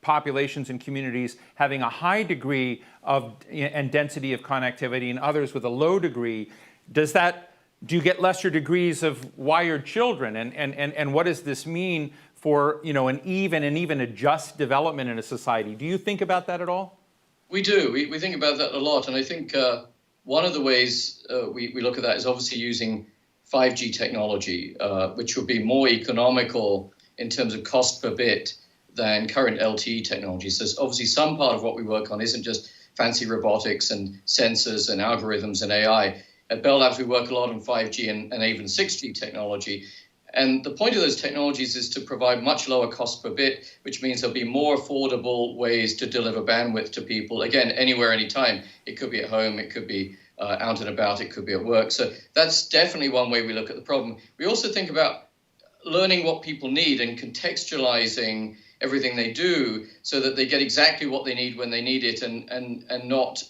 populations and communities having a high degree of and density of connectivity, and others with a low degree, do you get lesser degrees of wired children? And what does this mean for an even and even a just development in a society? Do you think about that at all? We do. We think about that a lot. And I think one of the ways we look at that is obviously using 5G technology, which would be more economical in terms of cost per bit than current LTE technology. So obviously some part of what we work on isn't just fancy robotics and sensors and algorithms and AI. At Bell Labs, we work a lot on 5G and even 6G technology. And the point of those technologies is to provide much lower cost per bit, which means there'll be more affordable ways to deliver bandwidth to people. Again, anywhere, anytime. It could be at home, it could be out and about, it could be at work. So that's definitely one way we look at the problem. We also think about learning what people need and contextualizing everything they do so that they get exactly what they need when they need it and not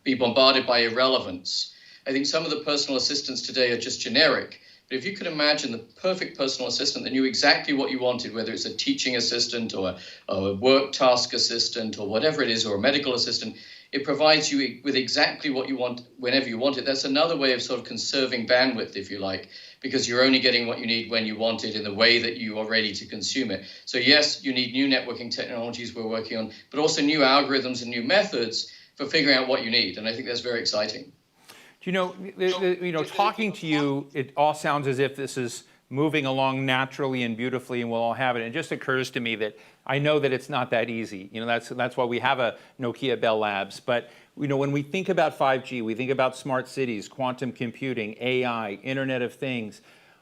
be bombarded by irrelevance. I think some of the personal assistants today are just generic. But if you could imagine the perfect personal assistant that knew exactly what you wanted, whether it's a teaching assistant or a work task assistant or whatever it is, or a medical assistant, it provides you with exactly what you want whenever you want it. That's another way of sort of conserving bandwidth, if you like, because you're only getting what you need when you want it in the way that you are ready to consume it. So yes, you need new networking technologies we're working on, but also new algorithms and new methods for figuring out what you need. And I think that's very exciting. Talking to you, it all sounds as if this is moving along naturally and beautifully, and we'll all have it. And it just occurs to me that I know that it's not that easy. That's why we have a Nokia Bell Labs. But when we think about 5G, we think about smart cities, quantum computing, AI, Internet of Things.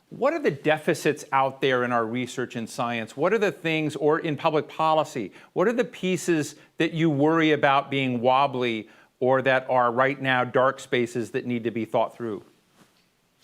What are the deficits out there in our research and science? What are the things, or in public policy, what are the pieces that you worry about being wobbly or that are right now dark spaces that need to be thought through?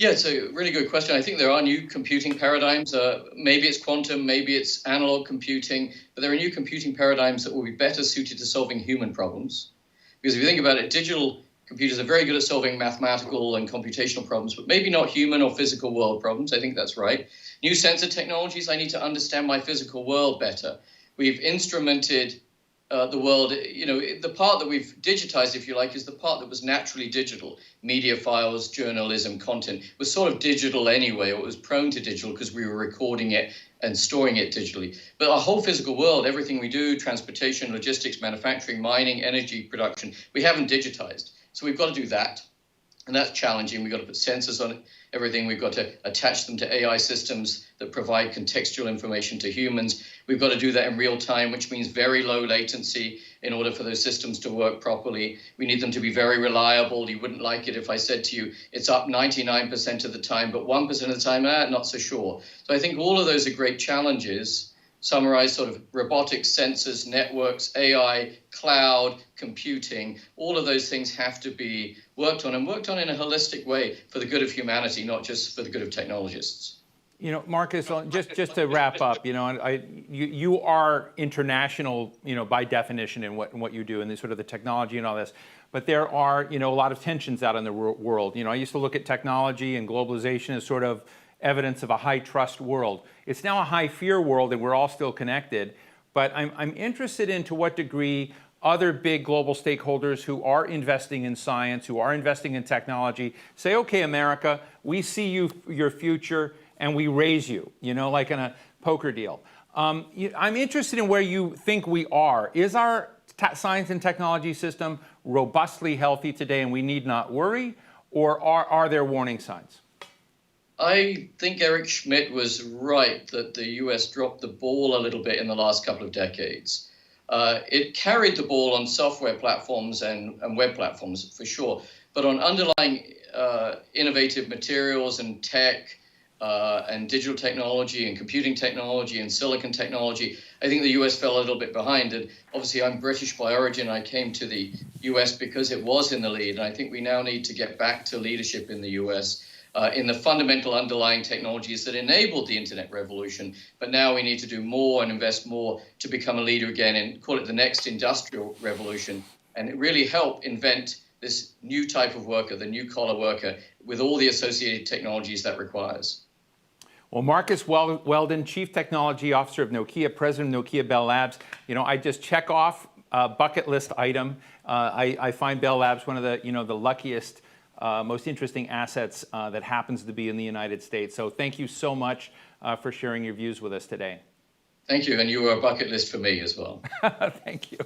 Yeah, it's a really good question. I think there are new computing paradigms. Maybe it's quantum, maybe it's analog computing, but there are new computing paradigms that will be better suited to solving human problems. Because if you think about it, digital computers are very good at solving mathematical and computational problems, but maybe not human or physical world problems. I think that's right. New sensor technologies, I need to understand my physical world better. We've instrumented the world, the part that we've digitized, if you like, is the part that was naturally digital. Media files, journalism, content was sort of digital anyway, or it was prone to digital because we were recording it and storing it digitally. But our whole physical world, everything we do, transportation, logistics, manufacturing, mining, energy production, we haven't digitized. So we've got to do that. And that's challenging. We've got to put sensors on everything. We've got to attach them to AI systems that provide contextual information to humans. We've got to do that in real time, which means very low latency in order for those systems to work properly. We need them to be very reliable. You wouldn't like it if I said to you, it's up 99% of the time, but 1% of the time, not so sure. So I think all of those are great challenges. Summarize sort of robotics, sensors, networks, AI, cloud, computing, all of those things have to be worked on in a holistic way for the good of humanity, not just for the good of technologists. Marcus, just to wrap up, you are international, by definition in what you do and the sort of the technology and all this. But there are, a lot of tensions out in the world. I used to look at technology and globalization as sort of evidence of a high trust world. It's now a high fear world, and we're all still connected. But I'm interested in to what degree other big global stakeholders who are investing in science, who are investing in technology, say, okay, America, we see your future, and we raise you, like in a poker deal. I'm interested in where you think we are. Is our science and technology system robustly healthy today, and we need not worry, or are there warning signs? I think Eric Schmidt was right that the US dropped the ball a little bit in the last couple of decades. It carried the ball on software platforms and web platforms for sure, but on underlying innovative materials and tech and digital technology and computing technology and silicon technology, I think the US fell a little bit behind. And obviously I'm British by origin. I came to the US because it was in the lead. And I think we now need to get back to leadership in the US. In the fundamental underlying technologies that enabled the internet revolution. But now we need to do more and invest more to become a leader again and call it the next industrial revolution and really help invent this new type of worker, the new collar worker, with all the associated technologies that requires. Well, Marcus Weldon, Chief Technology Officer of Nokia, President of Nokia Bell Labs. I just check off a bucket list item. I find Bell Labs one of the, the luckiest most interesting assets that happens to be in the United States. So thank you so much for sharing your views with us today. Thank you, and you were a bucket list for me as well. Thank you.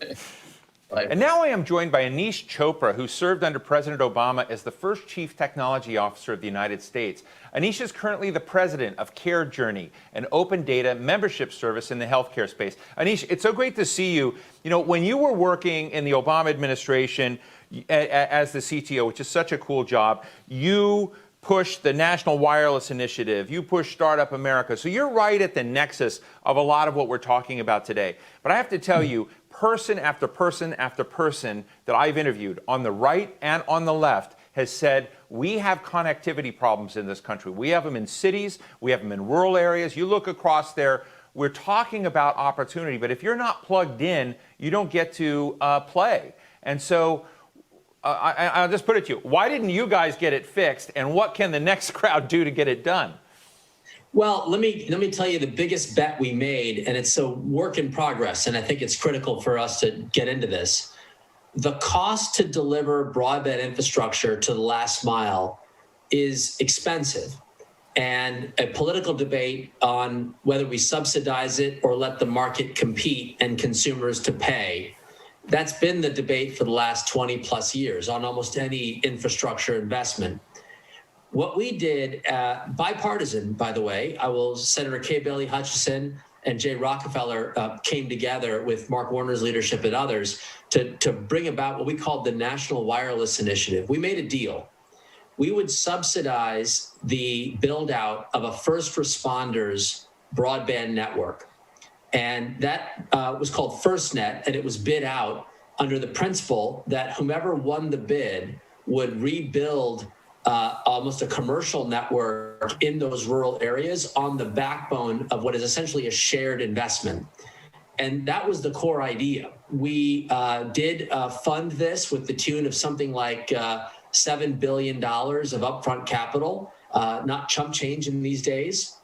Bye. And now I am joined by Anisse Chopra, who served under President Obama as the first Chief Technology Officer of the United States. Anisse is currently the president of Care Journey, an open data membership service in the healthcare space. Anisse, it's so great to see you. When you were working in the Obama administration as the CTO, which is such a cool job, you pushed the National Wireless Initiative, you pushed Startup America. So you're right at the nexus of a lot of what we're talking about today. But I have to tell you, person after person after person that I've interviewed on the right and on the left has said, we have connectivity problems in this country. We have them in cities, we have them in rural areas. You look across there, we're talking about opportunity, but if you're not plugged in, you don't get to play. And so I'll just put it to you, why didn't you guys get it fixed, and what can the next crowd do to get it done? Well, let me tell you the biggest bet we made, and it's a work in progress, and I think it's critical for us to get into this. The cost to deliver broadband infrastructure to the last mile is expensive, and a political debate on whether we subsidize it or let the market compete and consumers to pay. That's been the debate for the last 20 plus years on almost any infrastructure investment. What we did, bipartisan, by the way, Senator Kay Bailey Hutchison and Jay Rockefeller came together with Mark Warner's leadership and others to bring about what we called the National Wireless Initiative. We made a deal. We would subsidize the build out of a first responders broadband network. And that was called FirstNet, and it was bid out under the principle that whomever won the bid would rebuild almost a commercial network in those rural areas on the backbone of what is essentially a shared investment. And that was the core idea. We did fund this with the tune of something like $7 billion of upfront capital, not chump change in these days.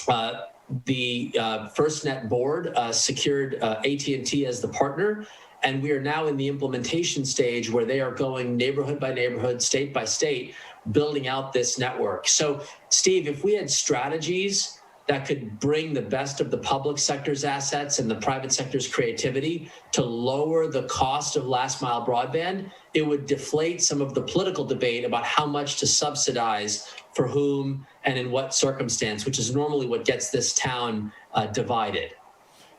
The FirstNet board secured AT&T as the partner, and we are now in the implementation stage where they are going neighborhood by neighborhood, state by state, building out this network. So, Steve, if we had strategies that could bring the best of the public sector's assets and the private sector's creativity to lower the cost of last mile broadband, it would deflate some of the political debate about how much to subsidize for whom and in what circumstance, which is normally what gets this town divided.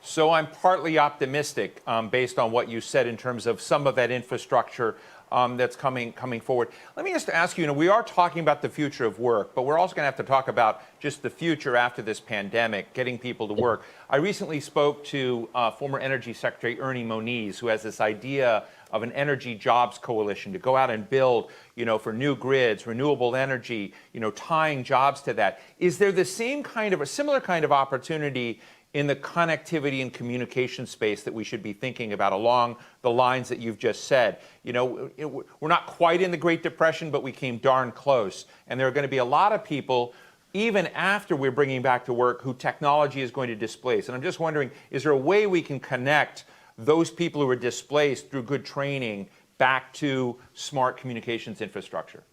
So I'm partly optimistic based on what you said in terms of some of that infrastructure that's coming forward. Let me just ask you, we are talking about the future of work, but we're also going to have to talk about just the future after this pandemic, getting people to work. I recently spoke to former Energy Secretary Ernie Moniz, who has this idea of an energy jobs coalition to go out and build, for new grids, renewable energy, tying jobs to that. Is there the similar kind of opportunity in the connectivity and communication space that we should be thinking about along the lines that you've just said? We're not quite in the Great Depression, but we came darn close. And there are going to be a lot of people, even after we're bringing back to work, who technology is going to displace. And I'm just wondering, is there a way we can connect those people who are displaced through good training back to smart communications infrastructure?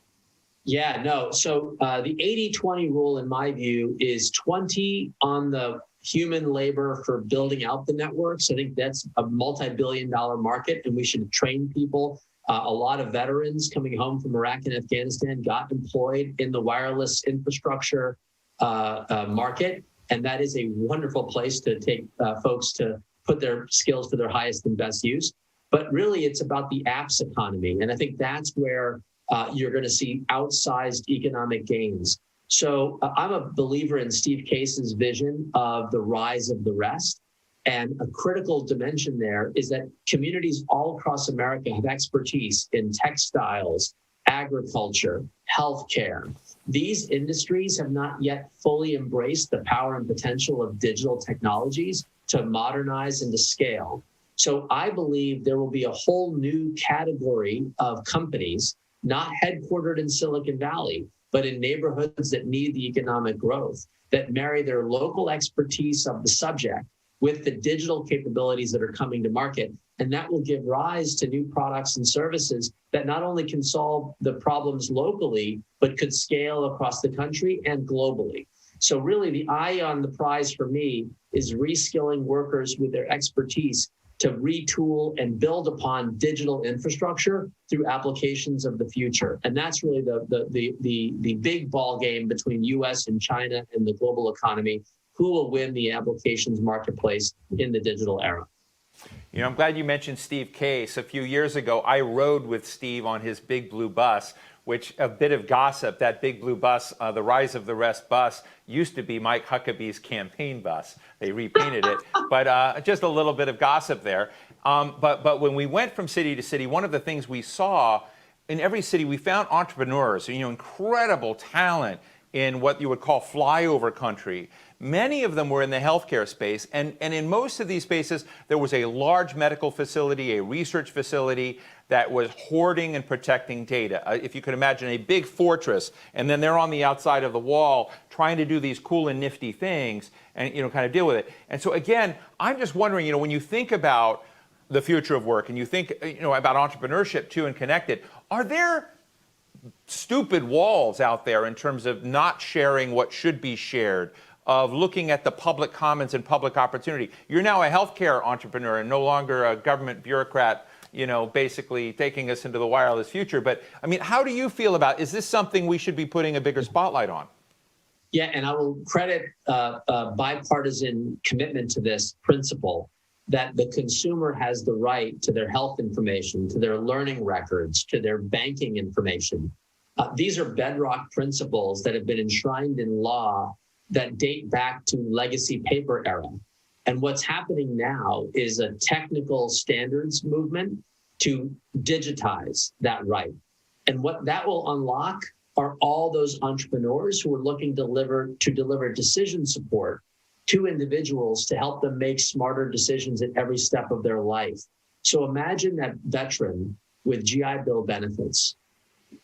Yeah, no. So the 80-20 rule, in my view, is 20 on the human labor for building out the networks. I think that's a multi-billion-dollar market, and we should train people. A lot of veterans coming home from Iraq and Afghanistan got employed in the wireless infrastructure market, and that is a wonderful place to take folks to put their skills to their highest and best use. But really, it's about the apps economy, and I think that's where you're going to see outsized economic gains. So I'm a believer in Steve Case's vision of the rise of the rest. And a critical dimension there is that communities all across America have expertise in textiles, agriculture, healthcare. These industries have not yet fully embraced the power and potential of digital technologies to modernize and to scale. So I believe there will be a whole new category of companies, not headquartered in Silicon Valley, but in neighborhoods that need the economic growth, that marry their local expertise of the subject with the digital capabilities that are coming to market. And that will give rise to new products and services that not only can solve the problems locally, but could scale across the country and globally. So really the eye on the prize for me is reskilling workers with their expertise to retool and build upon digital infrastructure through applications of the future. And that's really the big ball game between US and China and the global economy. Who will win the applications marketplace in the digital era? I'm glad you mentioned Steve Case. A few years ago, I rode with Steve on his big blue bus, which, a bit of gossip, that big blue bus, the Rise of the Rest bus, used to be Mike Huckabee's campaign bus. They repainted it, but just a little bit of gossip there. But when we went from city to city, one of the things we saw in every city, we found entrepreneurs, incredible talent in what you would call flyover country. Many of them were in the healthcare space, and in most of these spaces, there was a large medical facility, a research facility that was hoarding and protecting data. If you could imagine a big fortress, and then they're on the outside of the wall trying to do these cool and nifty things and kind of deal with it. And so again, I'm just wondering, when you think about the future of work and you think about entrepreneurship too and connected, are there stupid walls out there in terms of not sharing what should be shared, of looking at the public commons and public opportunity? You're now a healthcare entrepreneur and no longer a government bureaucrat, basically taking us into the wireless future. But how do you feel about, is this something we should be putting a bigger spotlight on? Yeah, and I will credit bipartisan commitment to this principle that the consumer has the right to their health information, to their learning records, to their banking information. These are bedrock principles that have been enshrined in law that date back to legacy paper era. And what's happening now is a technical standards movement to digitize that right. And what that will unlock are all those entrepreneurs who are looking to deliver decision support to individuals to help them make smarter decisions at every step of their life. So imagine that veteran with GI Bill benefits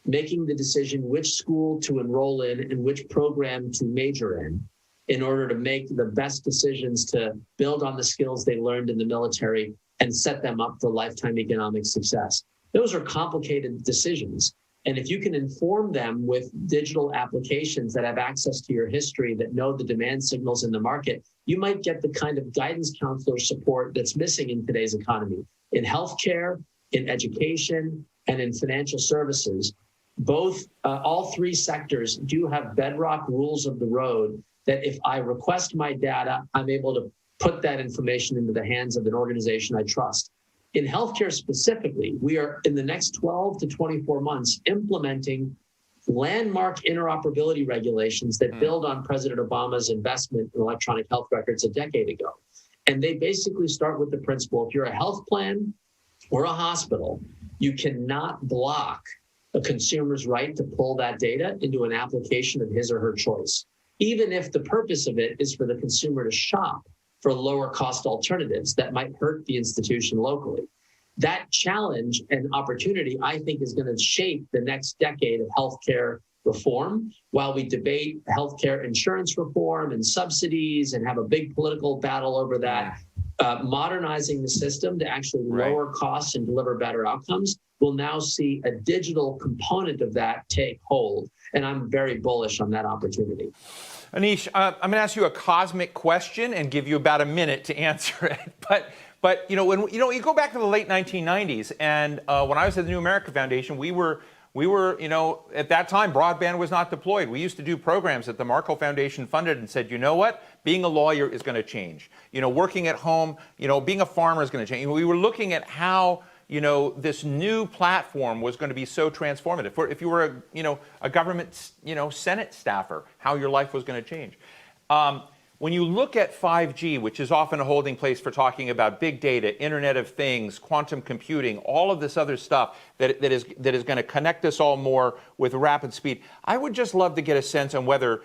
making the decision which school to enroll in and which program to major in order to make the best decisions to build on the skills they learned in the military and set them up for lifetime economic success. Those are complicated decisions. And if you can inform them with digital applications that have access to your history, that know the demand signals in the market, you might get the kind of guidance counselor support that's missing in today's economy. In healthcare, in education, and in financial services, all three sectors do have bedrock rules of the road that if I request my data, I'm able to put that information into the hands of an organization I trust. In healthcare specifically, we are in the next 12 to 24 months implementing landmark interoperability regulations that build on President Obama's investment in electronic health records a decade ago. And they basically start with the principle, if you're a health plan or a hospital, you cannot block a consumer's right to pull that data into an application of his or her choice, even if the purpose of it is for the consumer to shop for lower cost alternatives that might hurt the institution locally. That challenge and opportunity, I think, is going to shape the next decade of healthcare reform while we debate healthcare insurance reform and subsidies and have a big political battle over that. Modernizing the system to actually lower costs and deliver better outcomes, we'll now see a digital component of that take hold. And I'm very bullish on that opportunity. Anisse, I'm going to ask you a cosmic question and give you about a minute to answer it. But when you go back to the late 1990s, and when I was at the New America Foundation, we were at that time, broadband was not deployed. We used to do programs that the Markle Foundation funded and said, you know what? Being a lawyer is going to change. Working at home, being a farmer is going to change. We were looking at how, this new platform was going to be so transformative. If you were a government, Senate staffer, how your life was going to change. When you look at 5G, which is often a holding place for talking about big data, Internet of Things, quantum computing, all of this other stuff that is going to connect us all more with rapid speed, I would just love to get a sense on whether,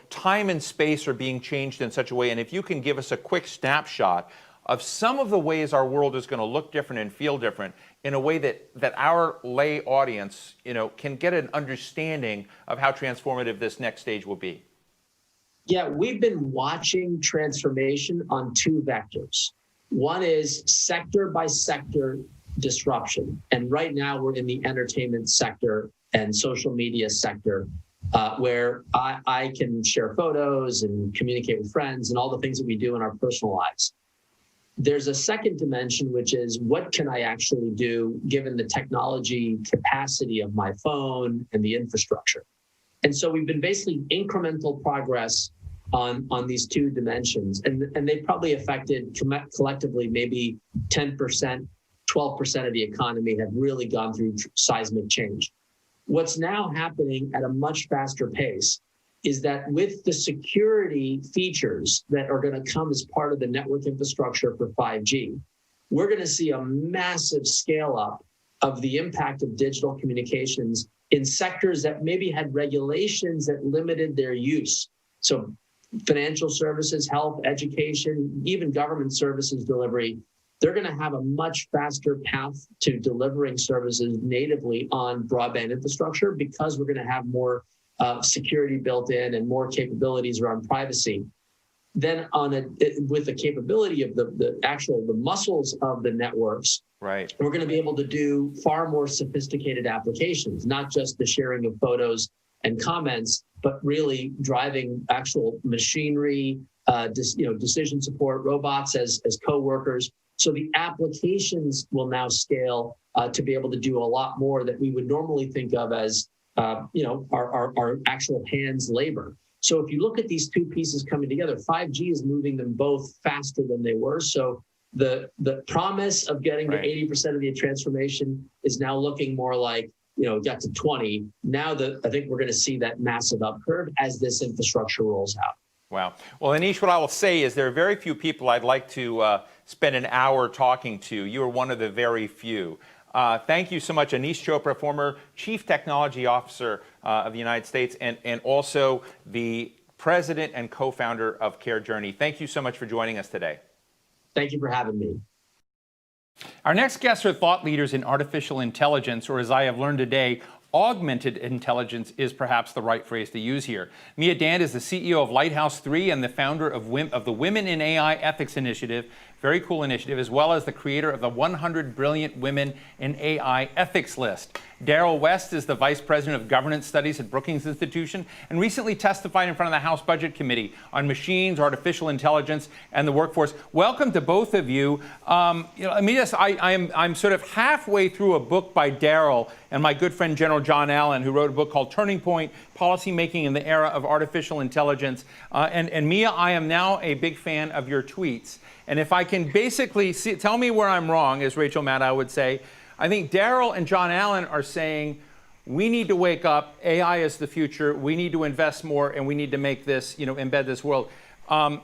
time and space are being changed in such a way, and if you can give us a quick snapshot of some of the ways our world is going to look different and feel different in a way that our lay audience, can get an understanding of how transformative this next stage will be. Yeah, we've been watching transformation on two vectors. One is sector by sector disruption. And right now we're in the entertainment sector and social media sector, where I can share photos and communicate with friends and all the things that we do in our personal lives. There's a second dimension, which is what can I actually do given the technology capacity of my phone and the infrastructure? And so we've been basically incremental progress on these two dimensions. And they probably affected collectively maybe 10%, 12% of the economy have really gone through seismic change. What's now happening at a much faster pace is that with the security features that are going to come as part of the network infrastructure for 5G, we're going to see a massive scale up of the impact of digital communications in sectors that maybe had regulations that limited their use. So financial services, health, education, even government services delivery, they're going to have a much faster path to delivering services natively on broadband infrastructure because we're going to have more security built in and more capabilities around privacy. Then with the capability of the muscles of the networks, right, we're going to be able to do far more sophisticated applications, not just the sharing of photos and comments, but really driving actual machinery, decision support, robots as co-workers. So the applications will now scale to be able to do a lot more that we would normally think of as our actual hands labor. So if you look at these two pieces coming together, 5G is moving them both faster than they were. So the promise of getting to 80% of the transformation is now looking more like, got to 20. Now I think we're going to see that massive up curve as this infrastructure rolls out. Wow. Well, Anisse, what I will say is there are very few people I'd like to spend an hour talking to. You are one of the very few. Thank you so much, Anisse Chopra, former Chief Technology Officer of the United States, and also the President and co-founder of Care Journey. Thank you so much for joining us today. Thank you for having me. Our next guests are thought leaders in artificial intelligence, or as I have learned today, augmented intelligence is perhaps the right phrase to use here. Mia Dand is the CEO of Lighthouse 3 and the founder of the Women in AI Ethics Initiative, very cool initiative, as well as the creator of the 100 Brilliant Women in AI Ethics List. Daryl West is the Vice President of Governance Studies at Brookings Institution and recently testified in front of the House Budget Committee on machines, artificial intelligence, and the workforce. Welcome to both of you. I'm sort of halfway through a book by Daryl and my good friend General John Allen, who wrote a book called Turning Point: Policymaking in the Era of Artificial Intelligence. And Mia, I am now a big fan of your tweets. And if I can basically tell me where I'm wrong, as Rachel Maddow would say, I think Daryl and John Allen are saying we need to wake up. AI is the future. We need to invest more, and we need to make this, embed this world.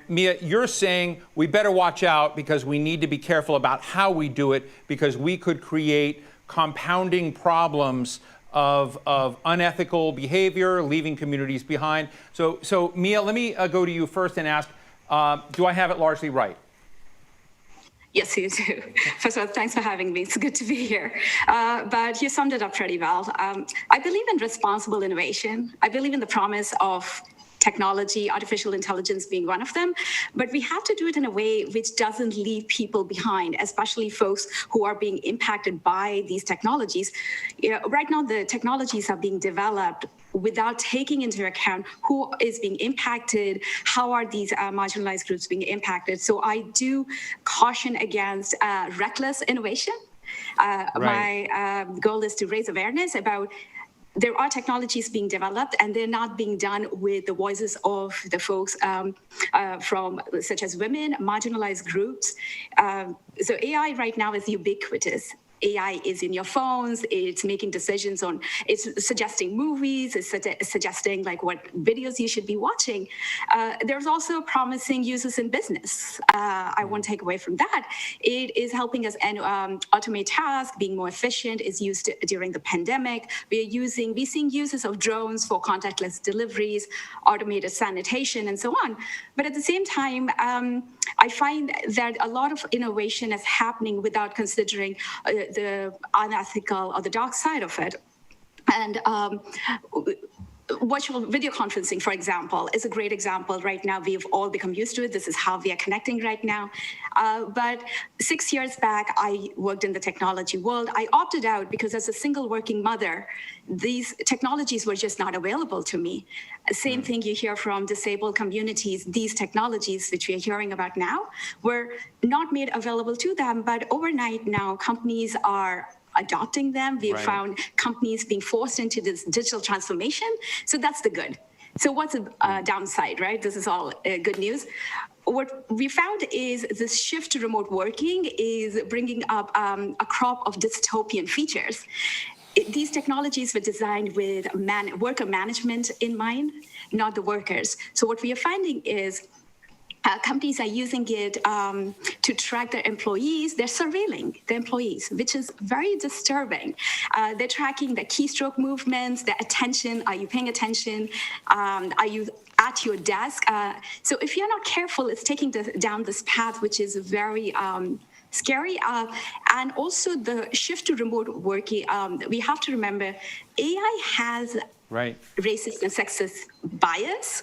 Mia, you're saying we better watch out because we need to be careful about how we do it, because we could create compounding problems of unethical behavior, leaving communities behind. So Mia, let me go to you first and ask, do I have it largely right? Yes, you do. First of all, thanks for having me. It's good to be here. But you summed it up pretty well. I believe in responsible innovation. I believe in the promise of technology, artificial intelligence being one of them, but we have to do it in a way which doesn't leave people behind, especially folks who are being impacted by these technologies. Right now, the technologies are being developed without taking into account who is being impacted, how are these marginalized groups being impacted. So I do caution against reckless innovation. Right. My goal is to raise awareness about there are technologies being developed and they're not being done with the voices of the folks from such as women, marginalized groups. So AI right now is ubiquitous. AI is in your phones, it's making decisions on, it's suggesting movies, it's suggesting like what videos you should be watching. There's also promising uses in business. I won't take away from that. It is helping us automate tasks, being more efficient, is used during the pandemic. We're seeing uses of drones for contactless deliveries, automated sanitation, and so on. But at the same time, I find that a lot of innovation is happening without considering the unethical or the dark side of it. And virtual video conferencing, for example, is a great example. Right now, we've all become used to it. This is how we are connecting right now. But 6 years back, I worked in the technology world. I opted out because as a single working mother, these technologies were just not available to me. Same thing you hear from disabled communities. These technologies, which we are hearing about now, were not made available to them. But overnight now, companies are adopting them. We've found companies being forced into this digital transformation. So that's the good. So what's the downside, right? This is all good news. What we found is this shift to remote working is bringing up a crop of dystopian features. These technologies were designed with worker management in mind, not the workers. So what we are finding is companies are using it to track their employees. They're surveilling the employees, which is very disturbing. They're tracking their keystroke movements, their attention. Are you paying attention? Are you at your desk? So if you're not careful, it's taking down this path, which is very scary. And also the shift to remote working, we have to remember AI has racist and sexist bias.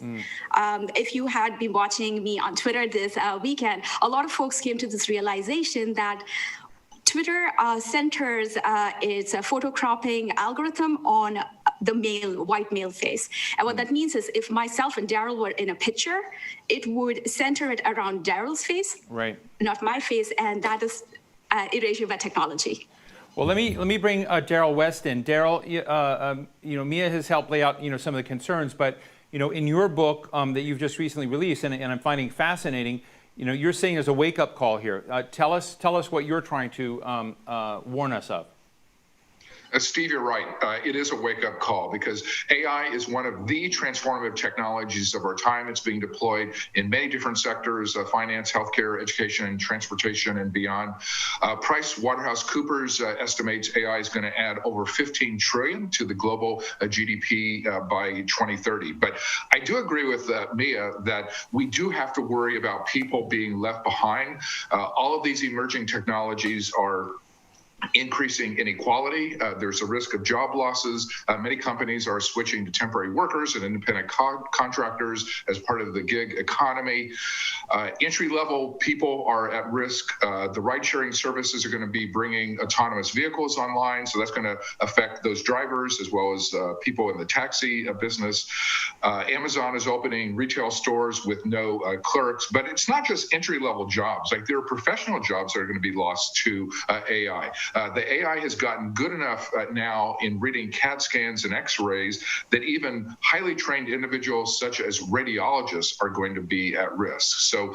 If you had been watching me on Twitter this weekend, a lot of folks came to this realization that Twitter centers its photo cropping algorithm on the white male face. And what that means is if myself and Daryl were in a picture, it would center it around Daryl's face, not my face, and that is erasure by technology. Well, let me bring Daryl West in. Daryl, Mia has helped lay out some of the concerns, but in your book that you've just recently released, and I'm finding fascinating, you're saying there's a wake-up call here. Tell us what you're trying to warn us of. Steve, you're right. It is a wake-up call because AI is one of the transformative technologies of our time. It's being deployed in many different sectors, finance, healthcare, education, transportation, and beyond. PricewaterhouseCoopers estimates AI is going to add over 15 trillion to the global GDP by 2030. But I do agree with Mia that we do have to worry about people being left behind. All of these emerging technologies are increasing inequality. There's a risk of job losses. Many companies are switching to temporary workers and independent contractors as part of the gig economy. Entry-level people are at risk. The ride-sharing services are going to be bringing autonomous vehicles online, so that's going to affect those drivers as well as people in the taxi business. Amazon is opening retail stores with no clerks, but it's not just entry-level jobs. Like, there are professional jobs that are going to be lost to AI. The AI has gotten good enough now in reading CAT scans and X-rays that even highly trained individuals such as radiologists are going to be at risk. So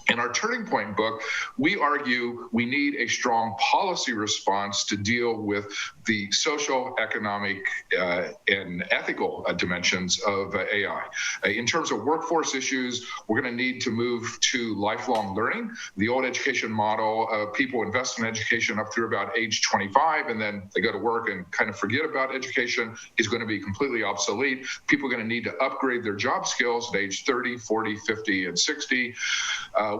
in our Turning Point book, we argue we need a strong policy response to deal with the social, economic, and ethical dimensions of AI. In terms of workforce issues, we're going to need to move to lifelong learning. The old education model, people invest in education up through about age 25, and then they go to work and kind of forget about education, is going to be completely obsolete. People are going to need to upgrade their job skills at age 30, 40, 50, and 60.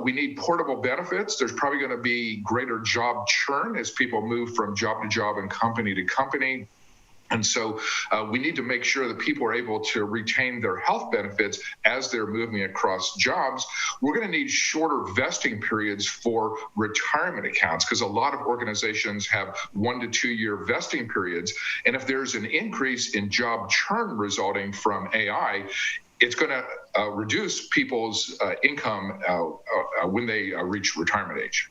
We need portable benefits. There's probably going to be greater job churn as people move from job to job and company to company. And so we need to make sure that people are able to retain their health benefits as they're moving across jobs. We're going to need shorter vesting periods for retirement accounts because a lot of organizations have 1 to 2 year vesting periods. And if there's an increase in job churn resulting from AI, it's going to reduce people's income when they reach retirement age.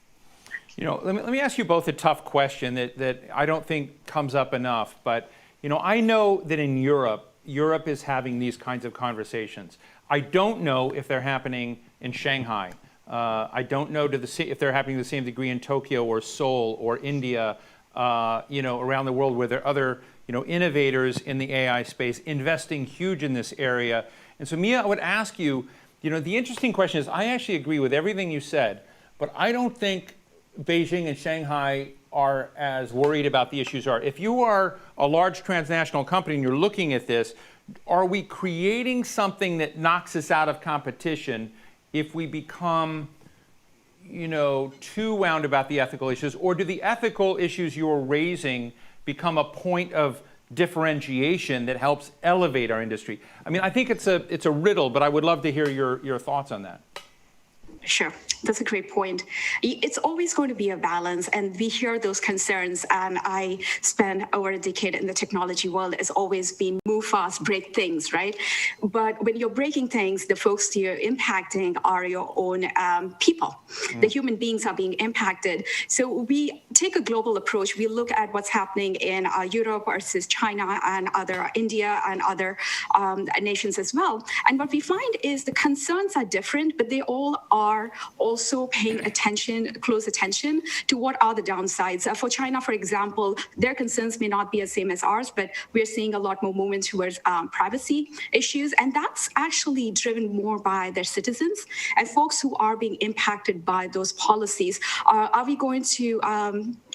You know, let me ask you both a tough question that I don't think comes up enough. But, you know, I know that in Europe is having these kinds of conversations. I don't know if they're happening in Shanghai. I don't know if they're happening to the same degree in Tokyo or Seoul or India, you know, around the world where there are other, you know, innovators in the AI space investing huge in this area. And so, Mia, I would ask you, you know, the interesting question is, I actually agree with everything you said, but I don't think Beijing and Shanghai are as worried about the issues are. If you are a large transnational company and you're looking at this, are we creating something that knocks us out of competition if we become, you know, too wound about the ethical issues? Or do the ethical issues you're raising become a point of differentiation that helps elevate our industry? I mean, I think it's a riddle, but I would love to hear your thoughts on that. Sure. That's a great point. It's always going to be a balance, and we hear those concerns. And I spent over a decade in the technology world. It's always been move fast, break things, right? But when you're breaking things, the folks you're impacting are your own people. The human beings are being impacted. So we take a global approach. We look at what's happening in Europe versus China and India and other nations as well. And what we find is the concerns are different, but they all are also paying close attention to what are the downsides. For China, for example, their concerns may not be the same as ours, but we're seeing a lot more movement towards privacy issues. And that's actually driven more by their citizens and folks who are being impacted by those policies. Are we going to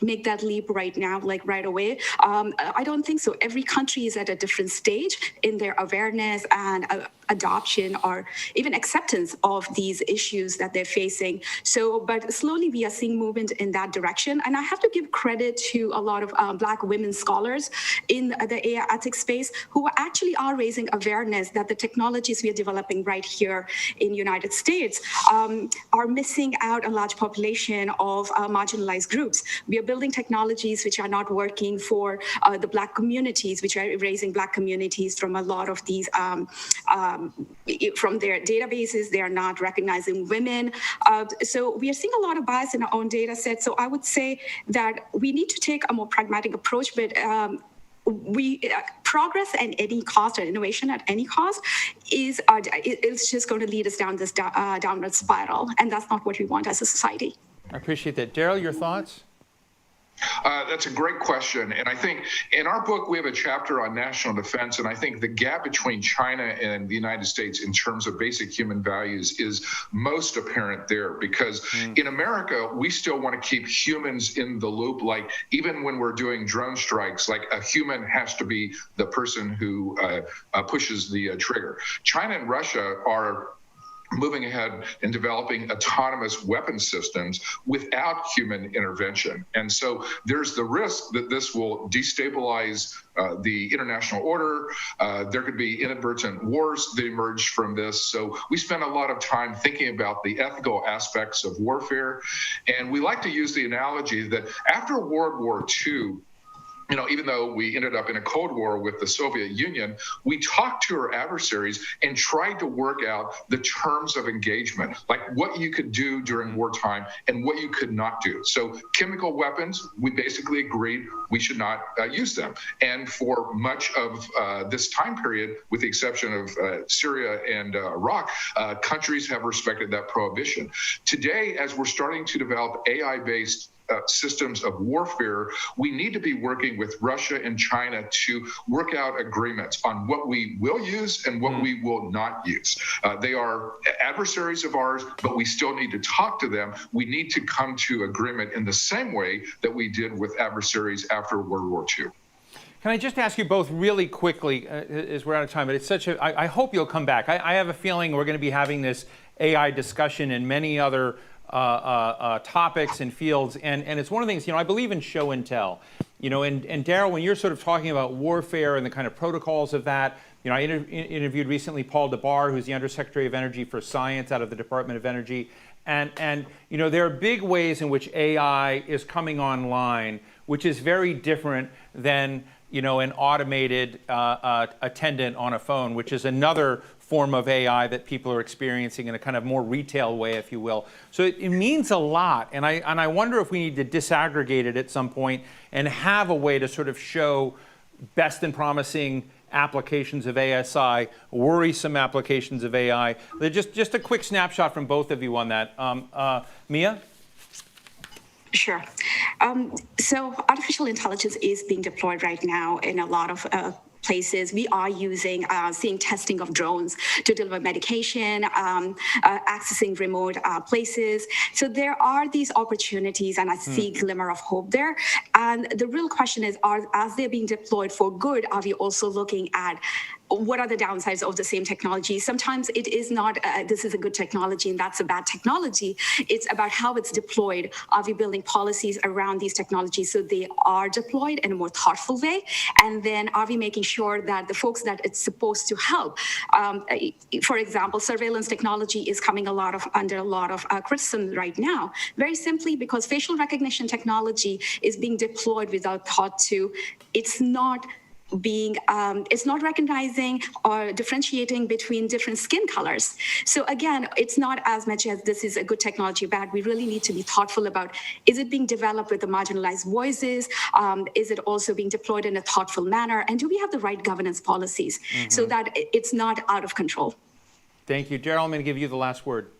make that leap right now, like right away? I don't think so. Every country is at a different stage in their awareness and adoption or even acceptance of these issues that they're facing. So, but slowly we are seeing movement in that direction. And I have to give credit to a lot of Black women scholars in the AI ethics space who actually are raising awareness that the technologies we are developing right here in the United States are missing out a large population of marginalized groups. We are building technologies which are not working for the Black communities, which are erasing Black communities from a lot of these from their databases. They are not recognizing women. So we are seeing a lot of bias in our own data set. So I would say that we need to take a more pragmatic approach, but progress at any cost or innovation at any cost it's just going to lead us down this downward spiral. And that's not what we want as a society. I appreciate that. Daryl, your thoughts? That's a great question. And I think in our book, we have a chapter on national defense. And I think the gap between China and the United States in terms of basic human values is most apparent there, because in America, we still want to keep humans in the loop. Like even when we're doing drone strikes, like a human has to be the person who pushes the trigger. China and Russia are moving ahead and developing autonomous weapon systems without human intervention. And so there's the risk that this will destabilize the international order. There could be inadvertent wars that emerge from this. So we spend a lot of time thinking about the ethical aspects of warfare. And we like to use the analogy that after World War II, even though we ended up in a Cold War with the Soviet Union, we talked to our adversaries and tried to work out the terms of engagement, like what you could do during wartime and what you could not do. So chemical weapons, we basically agreed we should not use them. And for much of this time period, with the exception of Syria and Iraq, countries have respected that prohibition. Today, as we're starting to develop AI-based systems of warfare, we need to be working with Russia and China to work out agreements on what we will use and what we will not use. They are adversaries of ours, but we still need to talk to them. We need to come to agreement in the same way that we did with adversaries after World War II. Can I just ask you both really quickly, as we're out of time, but it's such a, I hope you'll come back. I have a feeling we're going to be having this AI discussion and many other topics and fields, and it's one of the things, I believe in show and tell, and Daryl, when you're sort of talking about warfare and the kind of protocols of that, I interviewed recently Paul DeBar, who's the Undersecretary of Energy for Science out of the Department of Energy, and there are big ways in which AI is coming online, which is very different than an automated attendant on a phone, which is another form of AI that people are experiencing in a kind of more retail way, if you will. So it means a lot, and I wonder if we need to disaggregate it at some point and have a way to sort of show best and promising applications of ASI, worrisome applications of AI. Just a quick snapshot from both of you on that. Mia? Sure. So artificial intelligence is being deployed right now in a lot of places. We are seeing testing of drones to deliver medication, accessing remote places. So there are these opportunities, and I see a glimmer of hope there. And the real question is, as they're being deployed for good, are we also looking at what are the downsides of the same technology? Sometimes it is not, this is a good technology and that's a bad technology. It's about how it's deployed. Are we building policies around these technologies so they are deployed in a more thoughtful way? And then are we making sure that the folks that it's supposed to help, for example, surveillance technology is coming under a lot of criticism right now, very simply because facial recognition technology is being deployed without thought to, it's not recognizing or differentiating between different skin colors. So again, it's not as much as this is a good technology or bad. We really need to be thoughtful about, is it being developed with the marginalized voices? Is it also being deployed in a thoughtful manner? And do we have the right governance policies so that it's not out of control? Thank you. Daryl, I'm going to give you the last word.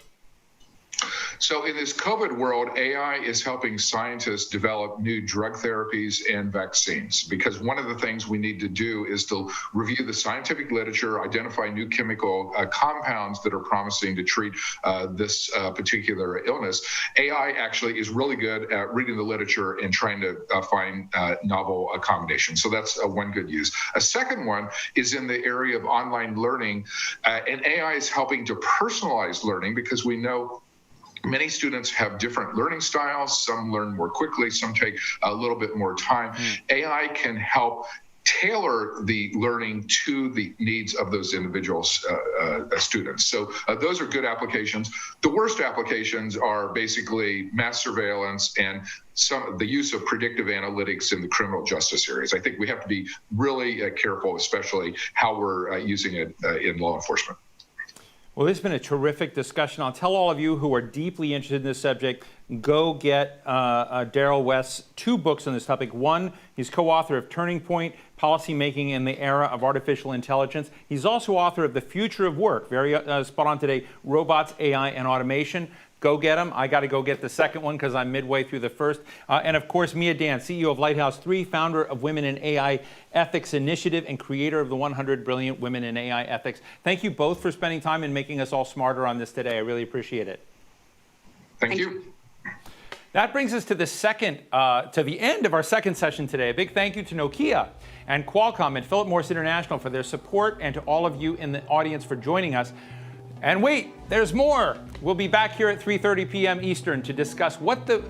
So in this COVID world, AI is helping scientists develop new drug therapies and vaccines, because one of the things we need to do is to review the scientific literature, identify new chemical compounds that are promising to treat this particular illness. AI actually is really good at reading the literature and trying to find novel accommodations. So that's one good use. A second one is in the area of online learning, and AI is helping to personalize learning, because we know many students have different learning styles. Some learn more quickly, some take a little bit more time. AI can help tailor the learning to the needs of those individual students. So those are good applications. The worst applications are basically mass surveillance and the use of predictive analytics in the criminal justice areas. I think we have to be really careful, especially how we're using it in law enforcement. Well, this has been a terrific discussion. I'll tell all of you who are deeply interested in this subject, go get Daryl West's 2 books on this topic. One, he's co-author of Turning Point, Policymaking in the Era of Artificial Intelligence. He's also author of The Future of Work, very spot on today, Robots, AI, and Automation. Go get them. I got to go get the second one because I'm midway through the first. And of course, Mia Dan, CEO of Lighthouse 3, founder of Women in AI Ethics Initiative, and creator of the 100 Brilliant Women in AI Ethics. Thank you both for spending time and making us all smarter on this today. I really appreciate it. Thank you. That brings us to the end of our second session today. A big thank you to Nokia and Qualcomm and Philip Morris International for their support, and to all of you in the audience for joining us. And wait, there's more. We'll be back here at 3:30 p.m. Eastern to discuss what the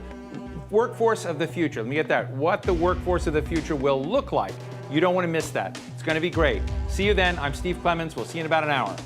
workforce of the future, let me get that, what the workforce of the future will look like. You don't want to miss that. It's going to be great. See you then. I'm Steve Clements. We'll see you in about an hour.